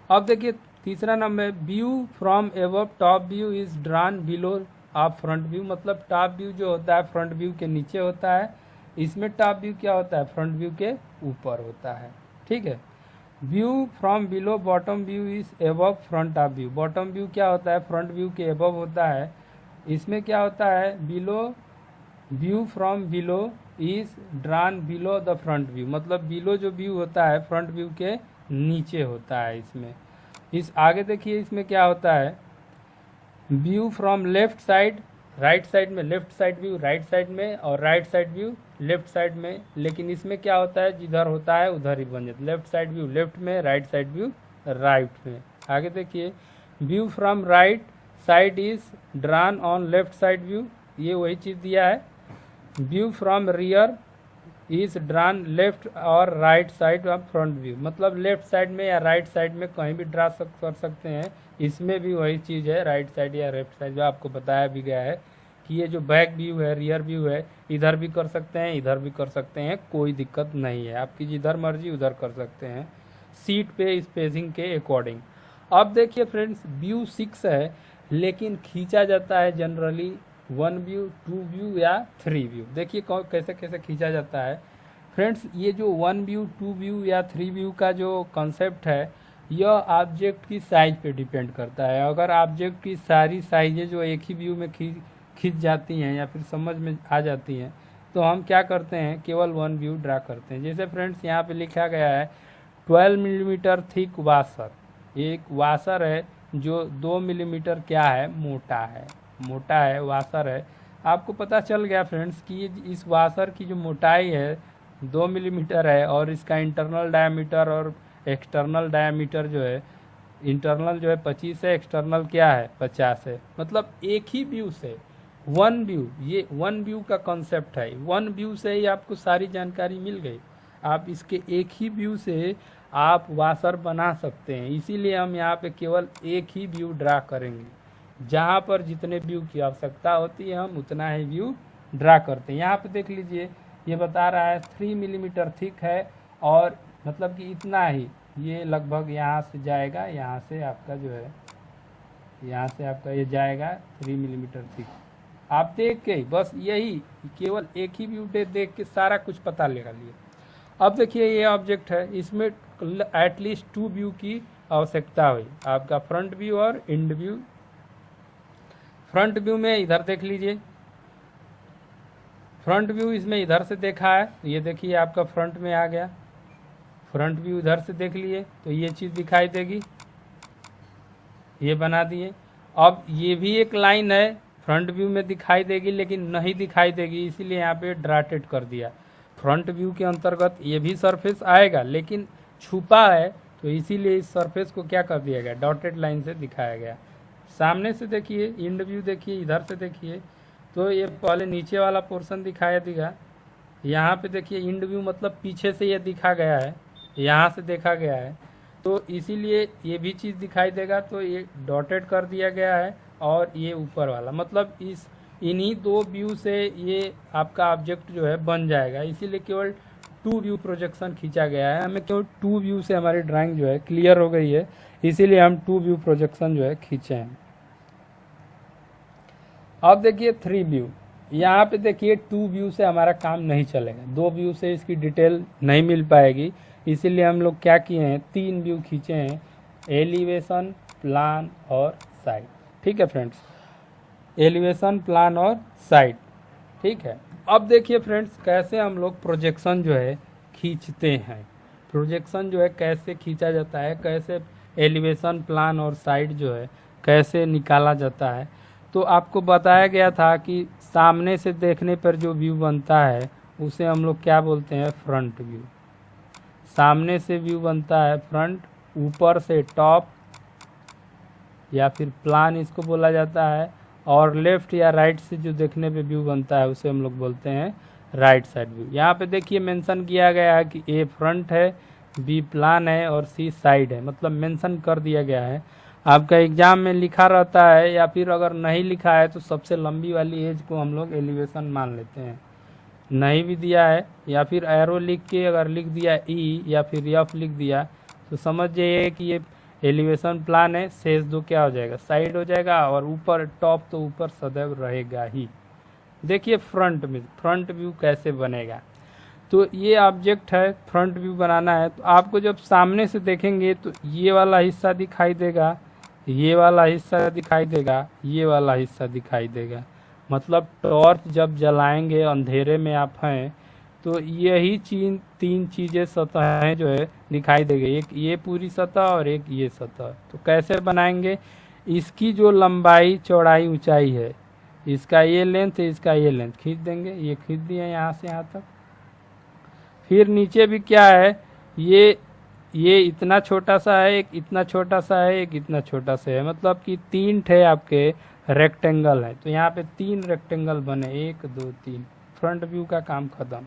अब देखिए तीसरा number, view from above top view is drawn below of front view, मतलब टॉप व्यू जो होता है फ्रंट व्यू के नीचे होता है, इसमें टॉप व्यू क्या होता है, फ्रंट व्यू के ऊपर होता है। ठीक है। View from below bottom view is above front of view, bottom view क्या होता है, फ्रंट व्यू के एबव होता है। इसमें क्या होता है, below, view from below is drawn below the front view, मतलब बिलो जो व्यू होता है फ्रंट व्यू के नीचे होता है इसमें। इस आगे देखिए इसमें क्या होता है, view from left side, right side में left side view right side में और right side view left side में, लेकिन इसमें क्या होता है, जिधर होता है उधर ही बन जाता है, लेफ्ट साइड व्यू लेफ्ट में, राइट साइड व्यू राइट में। आगे देखिए, view from right side is drawn on left side view, ये वही चीज़ दिया है। View from rear is drawn left और right side of front view, मतलब लेफ्ट साइड में या राइट साइड में कहीं भी ड्रा कर सकते हैं। इसमें भी वही चीज़ है, राइट साइड या लेफ्ट साइड, जो आपको बताया भी गया है कि ये जो बैक व्यू है, रियर व्यू है, इधर भी कर सकते हैं इधर भी कर सकते हैं, कोई दिक्कत नहीं है, आपकी जिधर मर्जी उधर कर सकते हैं, सीट पे स्पेसिंग के अकॉर्डिंग। अब देखिए फ्रेंड्स, व्यू 6 है लेकिन खींचा जाता है जनरली 1 व्यू 2 व्यू या 3 व्यू। देखिए कैसे कैसे खींचा जाता है फ्रेंड्स। ये जो 1 व्यू 2 व्यू या 3 व्यू का जो कॉन्सेप्ट है, यह ऑब्जेक्ट की साइज पे डिपेंड करता है। अगर ऑब्जेक्ट की सारी साइजें जो एक ही व्यू में खींच जाती हैं या फिर समझ में आ जाती हैं, तो हम क्या करते हैं, केवल 1 व्यू ड्रा करते हैं। जैसे फ्रेंड्स यहाँ पे लिखा गया है 12 मिलीमीटर थिक वाशर, एक वाशर है जो 2 मिलीमीटर क्या है, मोटा है वाशर है। आपको पता चल गया फ्रेंड्स कि इस वाशर की जो मोटाई है 2 मिलीमीटर है और इसका इंटरनल डायमीटर और एक्सटर्नल डायमीटर जो है, इंटरनल जो है 25 है, एक्सटर्नल क्या है 50 है। मतलब एक ही व्यू से 1 व्यू, ये 1 व्यू का कॉन्सेप्ट है, 1 व्यू से ही आपको सारी जानकारी मिल गई। आप इसके एक ही व्यू से आप वाशर बना सकते हैं, इसीलिए हम यहाँ पे केवल एक ही व्यू ड्रा करेंगे। जहाँ पर जितने व्यू की आवश्यकता होती है हम उतना ही व्यू ड्रा करते हैं। यहाँ पे देख लीजिए, ये बता रहा है 3 मिलीमीटर थिक है और मतलब कि इतना ही, ये लगभग यहाँ से जाएगा, यहाँ से आपका जो है, यहाँ से आपका ये जाएगा 3 मिलीमीटर थिक। आप देख के बस यही केवल एक ही व्यू देख के सारा कुछ पता लगा लिए। अब देखिए ये ऑब्जेक्ट है, इसमें एटलीस्ट 2 व्यू की आवश्यकता हुई, आपका फ्रंट व्यू और एंड व्यू। फ्रंट व्यू में इधर देख लीजिए, फ्रंट व्यू इसमें इधर से देखा है, ये देखिए आपका फ्रंट में आ गया। फ्रंट व्यू इधर से देख लिए तो ये चीज़ दिखाई देगी, ये बना दिए। अब ये भी एक लाइन है, फ्रंट व्यू में दिखाई देगी लेकिन नहीं दिखाई देगी, इसीलिए यहाँ पे ड्राटेड कर दिया। फ्रंट व्यू के अंतर्गत ये भी सरफेस आएगा लेकिन छुपा है, तो इसीलिए इस सरफेस को क्या कर दिया गया, डॉटेड लाइन से दिखाया गया। सामने से देखिए, इंड व्यू देखिए, इधर से देखिए तो ये पहले नीचे वाला पोर्शन दिखाया देगा। यहाँ पे देखिए इंड व्यू मतलब पीछे से ये दिखा गया है, यहाँ से देखा गया है, तो इसीलिए ये भी चीज़ दिखाई देगा, तो ये डॉटेड कर दिया गया है। और ये ऊपर वाला मतलब इन्हीं 2 व्यू से ये आपका ऑब्जेक्ट जो है बन जाएगा, इसीलिए केवल 2 व्यू प्रोजेक्शन खींचा गया है। हमें केवल 2 व्यू से हमारी ड्राइंग जो है क्लियर हो गई है, इसीलिए हम 2 व्यू प्रोजेक्शन जो है खींचे हैं। अब देखिए 3 व्यू, यहाँ पे देखिए 2 व्यू से हमारा काम नहीं चलेगा, 2 व्यू से इसकी डिटेल नहीं मिल पाएगी, इसीलिए हम लोग क्या किए हैं, 3 व्यू खींचे हैं, एलिवेशन, प्लान और साइड। ठीक है फ्रेंड्स, एलिवेशन, प्लान और साइड। ठीक है। अब देखिए फ्रेंड्स, कैसे हम लोग प्रोजेक्शन जो है खींचते हैं, प्रोजेक्शन जो है कैसे खींचा जाता है, कैसे एलिवेशन, प्लान और साइड जो है कैसे निकाला जाता है। तो आपको बताया गया था कि सामने से देखने पर जो व्यू बनता है उसे हम लोग क्या बोलते हैं, फ्रंट व्यू। सामने से व्यू बनता है फ्रंट, ऊपर से टॉप या फिर प्लान इसको बोला जाता है, और लेफ्ट या राइट से जो देखने पे व्यू बनता है उसे हम लोग बोलते हैं राइट साइड व्यू। यहाँ पे देखिए मेंशन किया गया है कि ए फ्रंट है, बी प्लान है और सी साइड है, मतलब मेंशन कर दिया गया है। आपका एग्जाम में लिखा रहता है, या फिर अगर नहीं लिखा है तो सबसे लंबी वाली एज को हम लोग एलिवेशन मान लेते हैं। नहीं भी दिया है या फिर एरो लिख के अगर लिख दिया ई या फिर एफ लिख दिया तो समझ जाइए कि ये एलिवेशन प्लान है, शेष दो क्या हो जाएगा, साइड हो जाएगा, और ऊपर टॉप तो ऊपर सदैव रहेगा ही। देखिए फ्रंट में फ्रंट व्यू कैसे बनेगा। तो ये ऑब्जेक्ट है, फ्रंट व्यू बनाना है तो आपको जब सामने से देखेंगे तो ये वाला हिस्सा दिखाई देगा, ये वाला हिस्सा दिखाई देगा, ये वाला हिस्सा दिखाई देगा। मतलब टॉर्च जब जलाएंगे अंधेरे में आप हैं तो यही तीन चीज़ें सतहें जो है दिखाई देगी, एक ये पूरी सतह और एक ये सतह। तो कैसे बनाएंगे, इसकी जो लंबाई चौड़ाई ऊंचाई है, इसका ये लेंथ है, इसका ये लेंथ खींच देंगे, ये खींच दिया यहाँ से यहाँ तक। फिर नीचे भी क्या है, ये इतना छोटा सा है, एक इतना छोटा सा है, एक इतना छोटा सा है, मतलब कि तीन ठे आपके रेक्टेंगल है। तो यहाँ पे तीन रेक्टेंगल बने, 1 2 3। फ्रंट व्यू का काम खत्म।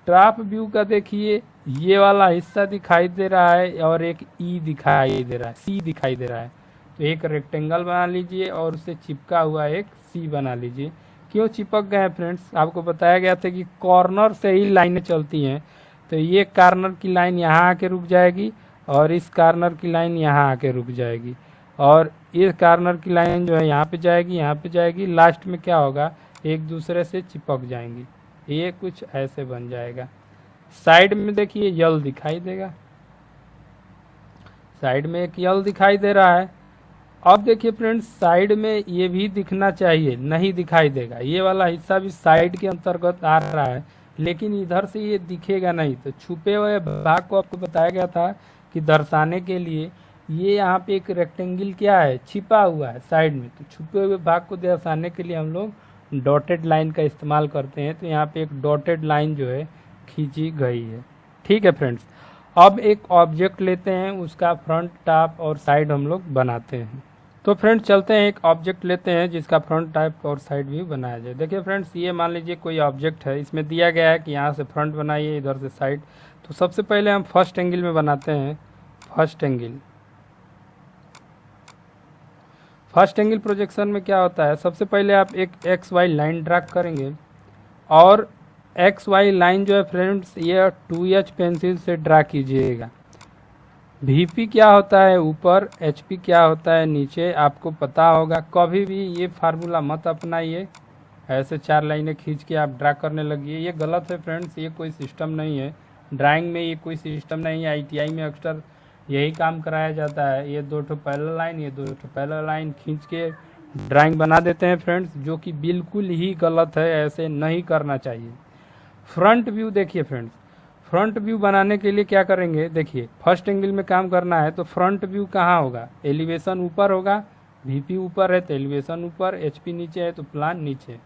टॉप व्यू का देखिए, ये वाला हिस्सा दिखाई दे रहा है और एक ई दिखाई दे रहा है, सी दिखाई दे रहा है। तो एक रेक्टेंगल बना लीजिए और उसे चिपका हुआ एक सी बना लीजिए। क्यों चिपक गए हैं फ्रेंड्स, आपको बताया गया था कि कॉर्नर से ही लाइनें चलती हैं। तो ये कॉर्नर की लाइन यहाँ आके रुक जाएगी और इस कॉर्नर की लाइन यहाँ आके रुक जाएगी, और इस कॉर्नर की लाइन जो है यहाँ पे जाएगी, यहाँ पे जाएगी, लास्ट में क्या होगा, एक दूसरे से चिपक जाएंगी। ये कुछ ऐसे बन जाएगा। साइड में देखिए यल दिखाई देगा, साइड में एक यल दिखाई दे रहा है। अब देखिए फ्रेंड्स, साइड में ये भी दिखना चाहिए, नहीं दिखाई देगा, ये वाला हिस्सा भी साइड के अंतर्गत आ रहा है, लेकिन इधर से ये दिखेगा नहीं। तो छुपे हुए भाग को आपको बताया गया था कि दर्शाने के लिए ये यहाँ पे एक रेक्टेंगल क्या है, छिपा हुआ है साइड में। तो छुपे हुए भाग को दर्शाने के लिए हम लोग डॉटेड लाइन का इस्तेमाल करते हैं। तो यहाँ पे एक डॉटेड लाइन जो है खींची गई है। ठीक है फ्रेंड्स, अब एक ऑब्जेक्ट लेते हैं, उसका फ्रंट टॉप और साइड हम लोग बनाते हैं। तो फ्रेंड्स चलते हैं, एक ऑब्जेक्ट लेते हैं जिसका फ्रंट टॉप और साइड भी बनाया जाए। देखिए फ्रेंड्स, ये मान लीजिए कोई ऑब्जेक्ट है, इसमें दिया गया है कि यहाँ से फ्रंट बनाइए, इधर से साइड। तो सबसे पहले हम फर्स्ट एंगल में बनाते हैं। फर्स्ट एंगल प्रोजेक्शन में क्या होता है, सबसे पहले आप एक एक्स वाई लाइन ड्रा करेंगे, और एक्स वाई लाइन जो है फ्रेंड्स ये 2H पेंसिल से ड्रा कीजिएगा। VP क्या होता है ऊपर, HP क्या होता है नीचे, आपको पता होगा। कभी भी ये फार्मूला मत अपनाइए, ऐसे 4 लाइनें खींच के आप ड्रा करने लगिए, ये गलत है फ्रेंड्स। ये कोई सिस्टम नहीं है, ड्राइंग में ये कोई सिस्टम नहीं है। ITI में अक्सर यही काम कराया जाता है, ये 2 पैरेलल लाइन, ये 2 पैरेलल लाइन खींच के ड्राइंग बना देते हैं फ्रेंड्स, जो कि बिल्कुल ही गलत है, ऐसे नहीं करना चाहिए। फ्रंट व्यू देखिए फ्रेंड्स, फ्रंट व्यू बनाने के लिए क्या करेंगे, देखिए फर्स्ट एंगल में काम करना है तो फ्रंट व्यू कहाँ होगा, एलिवेशन ऊपर होगा। VP ऊपर है तो एलिवेशन ऊपर, HP नीचे है तो प्लान नीचे।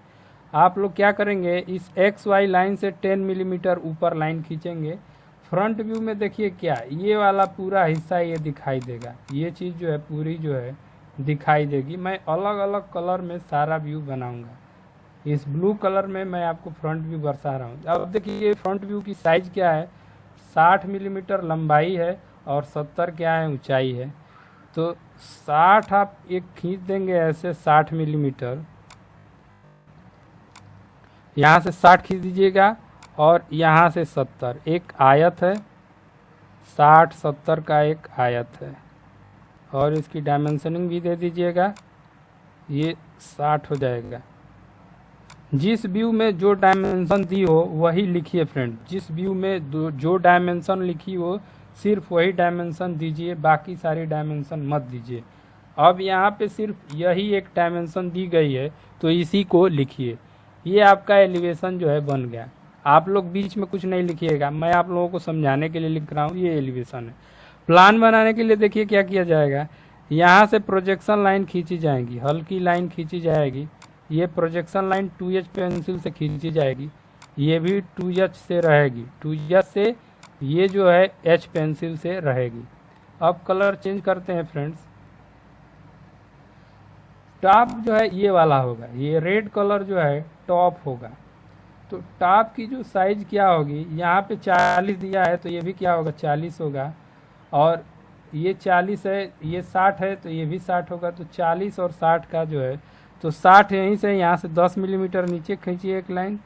आप लोग क्या करेंगे, इस XY लाइन से 10 मिलीमीटर ऊपर लाइन खींचेंगे। फ्रंट व्यू में देखिए क्या, ये वाला पूरा हिस्सा ये दिखाई देगा, ये चीज़ जो है पूरी जो है दिखाई देगी। मैं अलग अलग कलर में सारा व्यू बनाऊंगा। इस ब्लू कलर में मैं आपको फ्रंट व्यू दर्शा रहा हूँ। अब देखिए फ्रंट व्यू की साइज क्या है, 60 मिलीमीटर लंबाई है और 70 क्या है ऊंचाई है। तो 60 आप एक खींच देंगे ऐसे 60 मिलीमीटर, यहाँ से 60 खींच दीजिएगा और यहाँ से 70, एक आयत है, 60 70 का एक आयत है, और इसकी डायमेंशनिंग भी दे दीजिएगा, ये 60 हो जाएगा। जिस व्यू में जो डायमेंशन दी हो वही लिखिए फ्रेंड, जिस व्यू में जो डायमेंशन लिखी हो सिर्फ वही डायमेंशन दीजिए, बाकी सारी डायमेंशन मत दीजिए। अब यहाँ पे सिर्फ यही एक डायमेंशन दी गई है तो इसी को लिखिए। ये आपका एलिवेशन जो है बन गया। आप लोग बीच में कुछ नहीं लिखिएगा, मैं आप लोगों को समझाने के लिए लिख रहा हूँ, ये एलिवेशन है। प्लान बनाने के लिए देखिए क्या किया जाएगा, यहाँ से प्रोजेक्शन लाइन खींची जाएगी, हल्की लाइन खींची जाएगी। ये प्रोजेक्शन लाइन 2H पेंसिल से खींची जाएगी, ये भी 2H से रहेगी, 2H से ये जो है H पेंसिल से रहेगी। अब कलर चेंज करते हैं फ्रेंड्स। टॉप जो है ये वाला होगा, ये रेड कलर जो है टॉप होगा। तो टॉप की जो साइज क्या होगी, यहाँ पे 40 दिया है तो ये भी क्या होगा 40 होगा, और ये 40 है, ये 60 है तो ये भी 60 होगा। तो 40 और 60 का जो है, तो 60 यहीं से यहाँ से 10 मिलीमीटर नीचे खींचिए एक लाइन,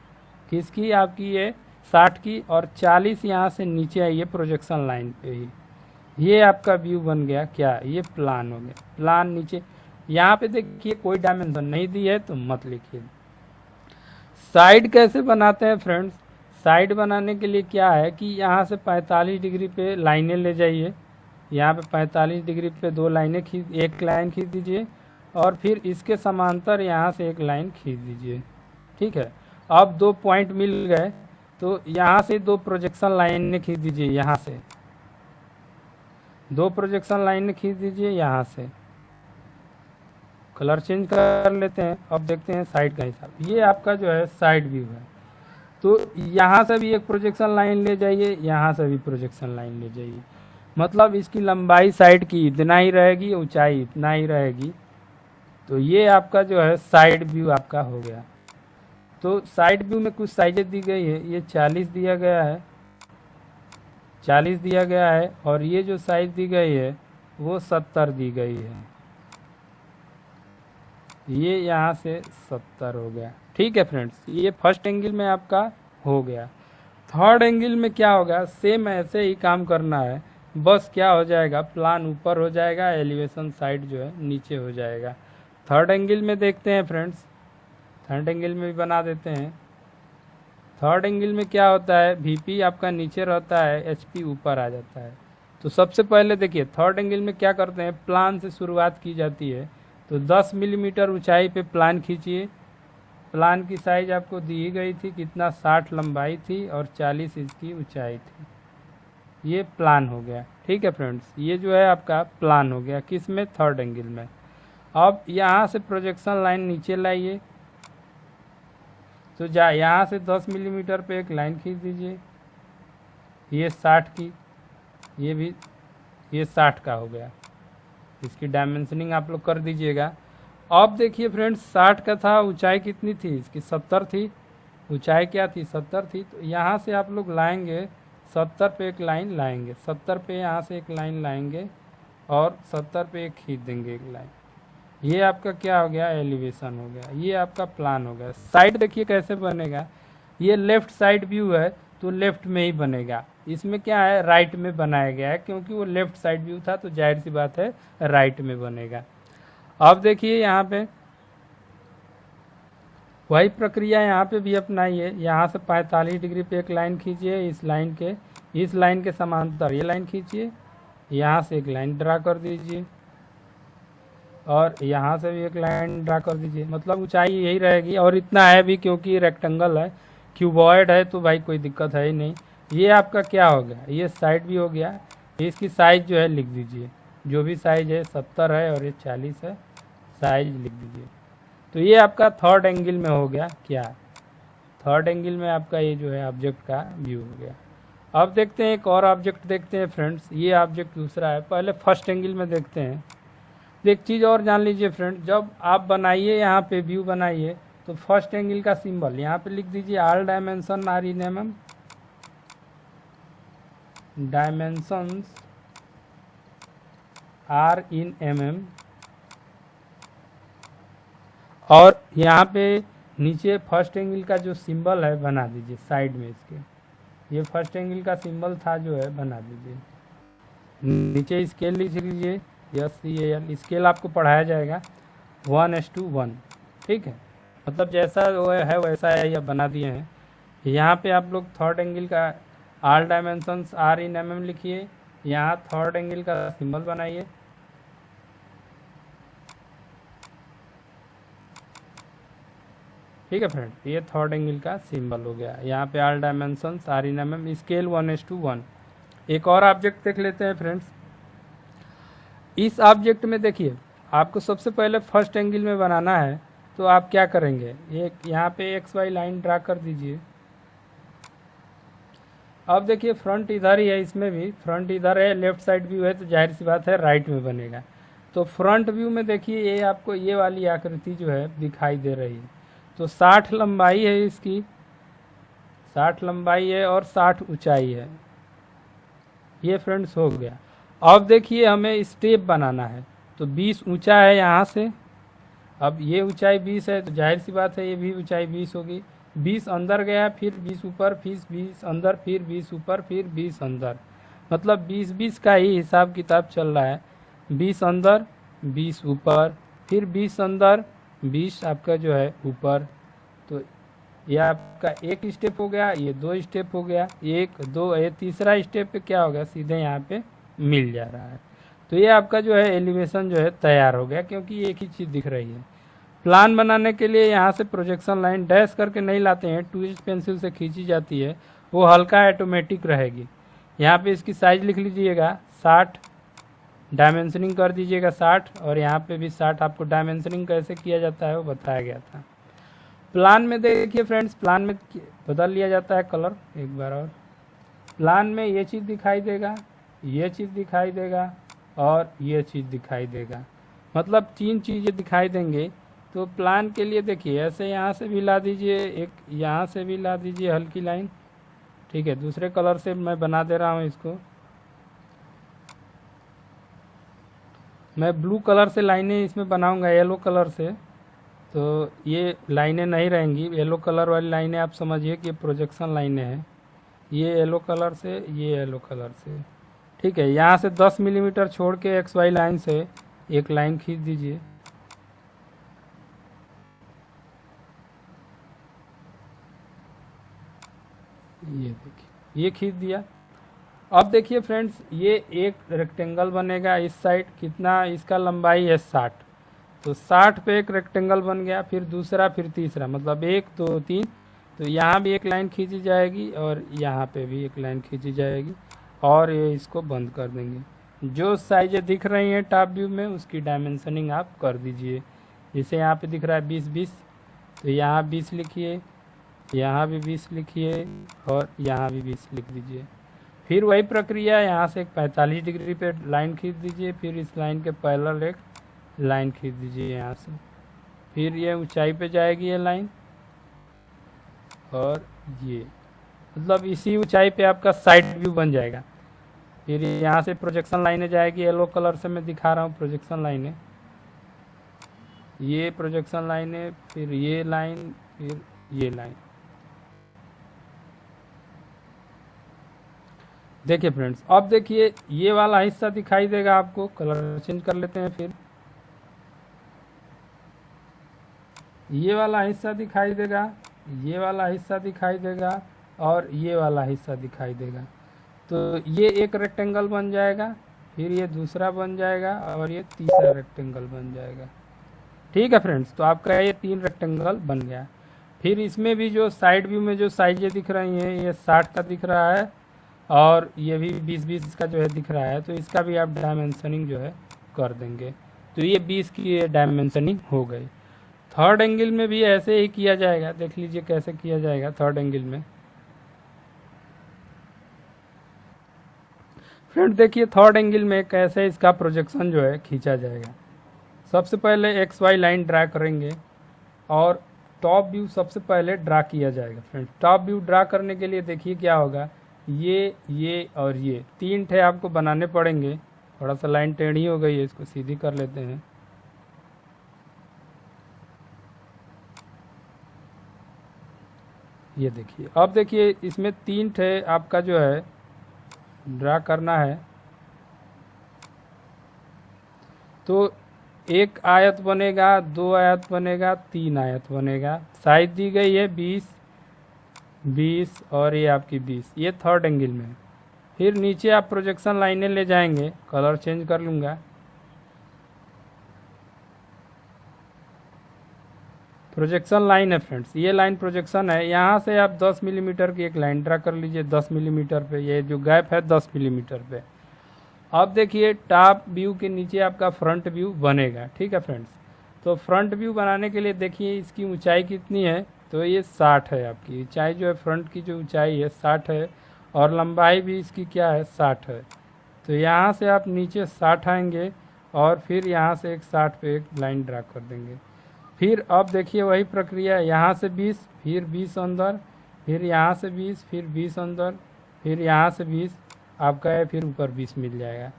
किसकी आपकी ये 60 की, और 40 यहाँ से नीचे आइए प्रोजेक्शन लाइन पे ही। ये आपका व्यू बन गया क्या, ये प्लान हो गया। प्लान नीचे यहाँ पे देखिए कोई डायमेंशन नहीं दी है तो मत लिखिए। साइड कैसे बनाते हैं फ्रेंड्स, साइड बनाने के लिए क्या है कि यहाँ से 45 डिग्री पे लाइनें ले जाइए, यहाँ पे 45 डिग्री पे 2 लाइनें खींच, एक लाइन खींच दीजिए, और फिर इसके समांतर यहाँ से एक लाइन खींच दीजिए। ठीक है, अब 2 पॉइंट मिल गए तो यहाँ से 2 प्रोजेक्शन लाइनें खींच दीजिए, यहाँ से 2 प्रोजेक्शन लाइनें खींच दीजिए यहाँ से। कलर चेंज कर लेते हैं, अब देखते हैं साइड का हिसाब। ये आपका जो है साइड व्यू है, तो यहाँ से भी एक प्रोजेक्शन लाइन ले जाइए, यहाँ से भी प्रोजेक्शन लाइन ले जाइए, मतलब इसकी लंबाई साइड की इतना ही रहेगी, ऊंचाई इतना ही रहेगी। तो ये आपका जो है साइड व्यू आपका हो गया। तो साइड व्यू में कुछ साइजेस दी गई है, ये 40 दिया गया है, 40 दिया गया है, और ये जो साइज दी गई है वो 70 दी गई है, ये यहाँ से 70 हो गया। ठीक है फ्रेंड्स, ये फर्स्ट एंगल में आपका हो गया। थर्ड एंगल में क्या होगा, सेम ऐसे ही काम करना है, बस क्या हो जाएगा, प्लान ऊपर हो जाएगा, एलिवेशन साइड जो है नीचे हो जाएगा। थर्ड एंगल में देखते हैं फ्रेंड्स, थर्ड एंगल में भी बना देते हैं। थर्ड एंगल में क्या होता है, VP आपका नीचे रहता है, HP ऊपर आ जाता है। तो सबसे पहले देखिए थर्ड एंगल में क्या करते हैं, प्लान से शुरुआत की जाती है। तो 10 मिलीमीटर ऊंचाई पे प्लान खींचिए। प्लान की साइज आपको दी गई थी कितना, 60 लंबाई थी और 40 इसकी ऊंचाई थी। ये प्लान हो गया। ठीक है फ्रेंड्स, ये जो है आपका प्लान हो गया, किस में, थर्ड एंगल में। अब यहाँ से प्रोजेक्शन लाइन नीचे लाइए, तो यहाँ से 10 मिलीमीटर पे एक लाइन खींच दीजिए, ये 60 की, ये भी ये 60 का हो गया। इसकी डायमेंशनिंग आप लोग कर दीजिएगा। अब देखिए फ्रेंड्स, 60 का था, ऊंचाई कितनी थी इसकी, 70 थी, ऊंचाई क्या थी, 70 थी। तो यहाँ से आप लोग लाएंगे 70 पे एक लाइन लाएंगे, 70 पे यहाँ से एक लाइन लाएंगे, और 70 पे एक खींच देंगे एक लाइन। ये आपका क्या हो गया, एलिवेशन हो गया, ये आपका प्लान हो गया। साइड देखिए कैसे बनेगा, ये लेफ्ट साइड व्यू है तो लेफ्ट में ही बनेगा। इसमें क्या है, राइट में बनाया गया है, क्योंकि वो लेफ्ट साइड व्यू था तो जाहिर सी बात है राइट में बनेगा। अब देखिए यहाँ पे वही प्रक्रिया यहाँ पे भी अपनाइए। यहाँ से 45 डिग्री पे एक लाइन खींचिए, इस लाइन के समांतर ये लाइन खींचिए, यहाँ से एक लाइन ड्रा कर दीजिए, और यहाँ से भी एक लाइन ड्रा कर दीजिए। मतलब ऊंचाई यही रहेगी, और इतना है भी क्योंकि रेक्टेंगल है, क्यूबॉइड है, तो भाई कोई दिक्कत है ही नहीं। ये आपका क्या हो गया, ये साइड भी हो गया। इसकी साइज जो है लिख दीजिए, जो भी साइज है 70 है और ये 40 है, साइज लिख दीजिए। तो ये आपका थर्ड एंगल में हो गया क्या, थर्ड एंगल में आपका ये जो है ऑब्जेक्ट का व्यू हो गया। अब देखते हैं एक और ऑब्जेक्ट देखते हैं फ्रेंड्स, ये ऑब्जेक्ट दूसरा है। पहले फर्स्ट एंगल में देखते हैं। एक चीज़ और जान लीजिए फ्रेंड, जब आप बनाइए यहाँ पे व्यू बनाइए तो फर्स्ट एंगल का सिंबल यहाँ पे लिख दीजिए, all dimension are in mm, dimensions are in mm, और यहाँ पे नीचे फर्स्ट एंगल का जो सिंबल है बना दीजिए साइड में इसके। ये फर्स्ट एंगल का सिंबल था जो है बना दीजिए। नीचे स्केल लिख लीजिए, SCAL स्केल आपको पढ़ाया जाएगा 1:1। ठीक है, मतलब जैसा वो है वैसा है, या बना दिए हैं। यहाँ पे आप लोग थर्ड एंगल का all dimensions are in mm लिखिए, यहाँ थर्ड एंगल का सिंबल बनाइए। ठीक है फ्रेंड, ये थर्ड एंगल का सिंबल हो गया। यहाँ पे all dimensions are in mm, scale 1:1। एक और ऑब्जेक्ट देख लेते हैं फ्रेंड्स। इस ऑब्जेक्ट में देखिए आपको सबसे पहले फर्स्ट एंगल में बनाना है, तो आप क्या करेंगे, एक यहाँ पे एक्स वाई लाइन ड्रा कर दीजिए। अब देखिए फ्रंट इधर ही है, इसमें भी फ्रंट इधर है, लेफ्ट साइड व्यू है, तो जाहिर सी बात है राइट में बनेगा। तो फ्रंट व्यू में देखिए ये आपको ये वाली आकृति जो है दिखाई दे रही है। तो 60 लंबाई है इसकी, 60 लंबाई है और 60 ऊंचाई है। ये फ्रेंड्स हो गया। अब देखिए हमें स्टेप बनाना है, तो 20 ऊंचा है यहाँ से। अब ये ऊंचाई 20 है, तो जाहिर सी बात है ये भी ऊंचाई 20 होगी। 20 अंदर गया, फिर 20 ऊपर, फिर 20 अंदर, फिर 20 ऊपर, फिर 20 अंदर, मतलब 20-20 का ही हिसाब किताब चल रहा है। 20 अंदर, 20 ऊपर, फिर 20 अंदर, 20 आपका जो है ऊपर। तो ये आपका एक स्टेप हो गया, ये 2 स्टेप हो गया, 1 2, ये तीसरा स्टेप पे क्या हो गया, सीधे यहाँ पे मिल जा रहा है। तो ये आपका जो है एलिवेशन जो है तैयार हो गया, क्योंकि एक ही चीज़ दिख रही है। प्लान बनाने के लिए यहाँ से प्रोजेक्शन लाइन डैश करके नहीं लाते हैं, ट्विस्ट पेंसिल से खींची जाती है, वो हल्का ऑटोमेटिक रहेगी। यहाँ पे इसकी साइज लिख लीजिएगा 60, डायमेंशनिंग कर दीजिएगा 60, और यहाँ पे भी 60। आपको डायमेंशनिंग कैसे किया जाता है वो बताया गया था। प्लान में देखिए फ्रेंड्स, प्लान में बदल लिया जाता है कलर एक बार और। प्लान में ये चीज़ दिखाई देगा, ये चीज़ दिखाई देगा और ये चीज़ दिखाई देगा, मतलब 3 चीज़ें दिखाई देंगे। तो प्लान के लिए देखिए ऐसे यहाँ से भी ला दीजिए, एक यहाँ से भी ला दीजिए हल्की लाइन, ठीक है। दूसरे कलर से मैं बना दे रहा हूँ इसको, मैं ब्लू कलर से लाइनें इसमें बनाऊंगा, येलो कलर से, तो ये लाइनें नहीं रहेंगी। येलो कलर वाली लाइनें आप समझिए कि प्रोजेक्शन लाइनें हैं, ये येलो कलर से, ये येलो कलर से, ठीक है। यहाँ से 10 मिलीमीटर छोड़ के एक्स वाई लाइन से एक लाइन खींच दीजिए, ये देखिए ये खींच दिया। अब देखिए फ्रेंड्स ये एक रेक्टेंगल बनेगा इस साइड, कितना इसका लंबाई है 60, तो 60 पे एक रेक्टेंगल बन गया, फिर दूसरा, फिर तीसरा, मतलब 1 2 3। तो यहाँ भी एक लाइन खींची जाएगी और यहाँ पे भी एक लाइन खींची जाएगी, और ये इसको बंद कर देंगे। जो साइजें दिख रही हैं टॉप व्यू में उसकी डायमेंशनिंग आप कर दीजिए। जैसे यहाँ पे दिख रहा है 20-20, तो यहाँ 20 लिखिए, यहाँ भी 20 लिखिए, और यहाँ भी 20 लिख दीजिए। फिर वही प्रक्रिया, यहाँ से एक 45 डिग्री पे लाइन खींच दीजिए, फिर इस लाइन के पैरेलल एक लाइन खींच दीजिए यहाँ से, फिर ये ऊंचाई पे जाएगी ये लाइन, और ये मतलब इसी ऊंचाई पे आपका साइड व्यू बन जाएगा। फिर यहाँ से प्रोजेक्शन लाइनें जाएगी, येलो कलर से मैं दिखा रहा हूँ प्रोजेक्शन लाइनें, ये प्रोजेक्शन लाइनें, फिर ये लाइन, फिर ये लाइन। देखिए फ्रेंड्स, अब देखिए ये वाला हिस्सा दिखाई देगा आपको, कलर चेंज कर लेते हैं, फिर ये वाला हिस्सा दिखाई देगा, ये वाला हिस्सा दिखाई देगा, और ये वाला हिस्सा दिखाई देगा। तो ये एक रेक्टेंगल बन जाएगा, फिर ये दूसरा बन जाएगा, और ये तीसरा रेक्टेंगल बन जाएगा, ठीक है फ्रेंड्स। तो आपका ये 3 रेक्टेंगल बन गया। फिर इसमें भी जो साइड व्यू में जो साइजें दिख रही हैं, ये 60 का दिख रहा है, और ये भी 20-20 का जो है दिख रहा है, तो इसका भी आप डायमेंशनिंग जो है कर देंगे। तो ये 20 की डायमेंशनिंग हो गई। थर्ड एंगल में भी ऐसे ही किया जाएगा, देख लीजिए कैसे किया जाएगा थर्ड एंगल में। फ्रेंड देखिए थर्ड एंगल में कैसे इसका प्रोजेक्शन जो है खींचा जाएगा। सबसे पहले एक्स वाई लाइन ड्रा करेंगे, और टॉप व्यू सबसे पहले ड्रा किया जाएगा। फ्रेंड टॉप व्यू ड्रा करने के लिए देखिए क्या होगा, ये और ये 3 ठे आपको बनाने पड़ेंगे। थोड़ा सा लाइन टेढ़ी हो गई है, इसको सीधी कर लेते हैं। ये देखिए, अब देखिए इसमें 3 ठे आपका जो है ड्रा करना है। तो एक आयत बनेगा, 2 आयत बनेगा, 3 आयत बनेगा। साइज दी गई है 20 और ये आपकी 20, ये थर्ड एंगल में। फिर नीचे आप प्रोजेक्शन लाइनें ले जाएंगे, कलर चेंज कर लूँगा। प्रोजेक्शन लाइन है फ्रेंड्स, ये लाइन प्रोजेक्शन है। यहाँ से आप 10 मिलीमीटर की एक लाइन ड्रा कर लीजिए, 10 मिलीमीटर पे, ये जो गैप है 10 मिलीमीटर पे। अब देखिए टॉप व्यू के नीचे आपका फ्रंट व्यू बनेगा। ठीक है फ्रेंड्स, तो फ्रंट व्यू बनाने के लिए देखिए इसकी ऊंचाई कितनी है, तो ये 60 है। आपकी ऊंचाई जो है फ्रंट की जो ऊंचाई है 60 है और लंबाई भी इसकी क्या है 60 है। तो यहाँ से आप नीचे 60 आएंगे और फिर यहाँ से एक 60 पे एक लाइन ड्रा कर देंगे। फिर अब देखिए वही प्रक्रिया, यहाँ से 20, फिर 20 अंदर, फिर यहाँ से 20, फिर 20 अंदर, फिर यहाँ से 20 आपका है, फिर ऊपर 20 मिल जाएगा।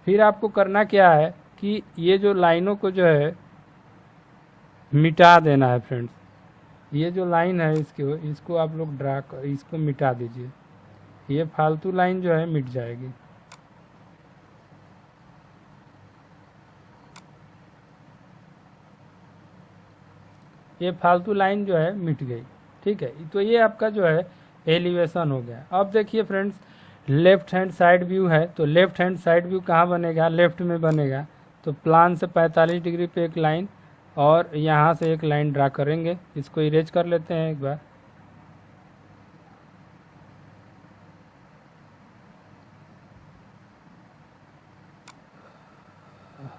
फिर आपको करना क्या है कि ये जो लाइनों को जो है मिटा देना है फ्रेंड्स। ये जो लाइन है इसको आप लोग ड्रा कर इसको मिटा दीजिए, ये फालतू लाइन जो है मिट जाएगी। ये फालतू लाइन जो है मिट गई। ठीक है, तो ये आपका जो है एलिवेशन हो गया। अब देखिए friends left hand side view है, तो लेफ्ट हैंड साइड व्यू कहाँ बनेगा, लेफ्ट में बनेगा। तो प्लान से 45 डिग्री पे एक लाइन और यहाँ से एक लाइन ड्रा करेंगे। इसको इरेज कर लेते हैं एक बार।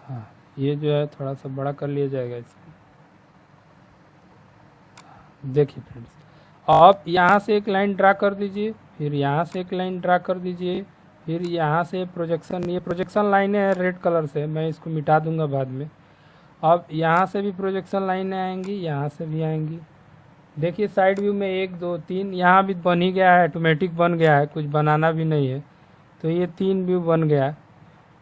हाँ, ये जो है थोड़ा सा बड़ा कर लिया जाएगा इसको। देखिए फ्रेंड्स आप यहाँ से एक लाइन ड्रा कर दीजिए, फिर यहाँ से एक लाइन ड्रा कर दीजिए, फिर यहाँ से प्रोजेक्शन, ये प्रोजेक्शन लाइनें हैं रेड कलर से, मैं इसको मिटा दूंगा बाद में। अब यहाँ से भी प्रोजेक्शन लाइनें आएंगी, यहाँ से भी आएंगी। देखिए साइड व्यू में 1 2 3 यहाँ भी बन ही गया है, ऑटोमेटिक बन गया है, कुछ बनाना भी नहीं है। तो ये 3 व्यू बन गया।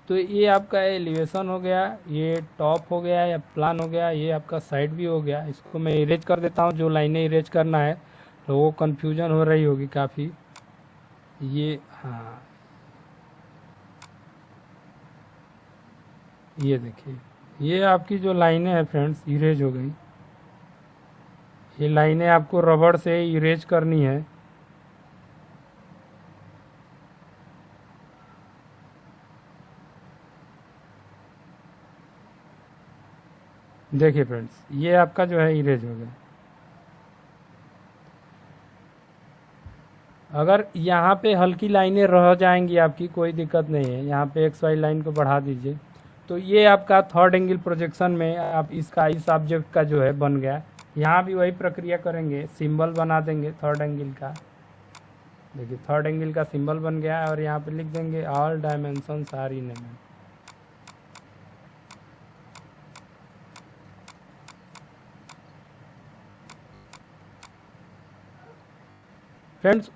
तो ये आपका एलिवेशन हो गया, ये टॉप हो गया या प्लान हो गया, ये आपका साइड व्यू हो गया। इसको मैं इरेज कर देता हूँ, जो लाइनें इरेज करना है, लोगों को कन्फ्यूजन हो रही होगी काफ़ी। ये हाँ, ये देखिए ये आपकी जो लाइनें हैं फ्रेंड्स इरेज हो गई। ये लाइनें आपको रबड़ से इरेज करनी है। देखिए फ्रेंड्स ये आपका जो है इरेज हो गया। अगर यहाँ पे हल्की लाइनें रह जाएंगी आपकी, कोई दिक्कत नहीं है, यहाँ पे एक्स वाई लाइन को बढ़ा दीजिए। तो ये आपका थर्ड एंगल प्रोजेक्शन में आप इस ऑब्जेक्ट का जो है बन गया। यहाँ भी वही प्रक्रिया करेंगे, सिंबल बना देंगे थर्ड एंगल का। देखिए थर्ड एंगल का सिंबल बन गया और यहाँ पे लिख देंगे all dimensions are in M. Friends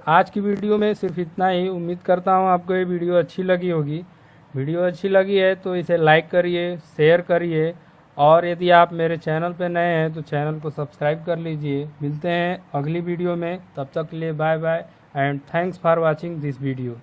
आज की वीडियो में सिर्फ इतना ही। उम्मीद करता हूँ आपको ये वीडियो अच्छी लगी होगी। वीडियो अच्छी लगी है तो इसे लाइक करिए, शेयर करिए और यदि आप मेरे चैनल पर नए हैं तो चैनल को सब्सक्राइब कर लीजिए। मिलते हैं अगली वीडियो में, तब तक के लिए bye bye and thanks for watching this video.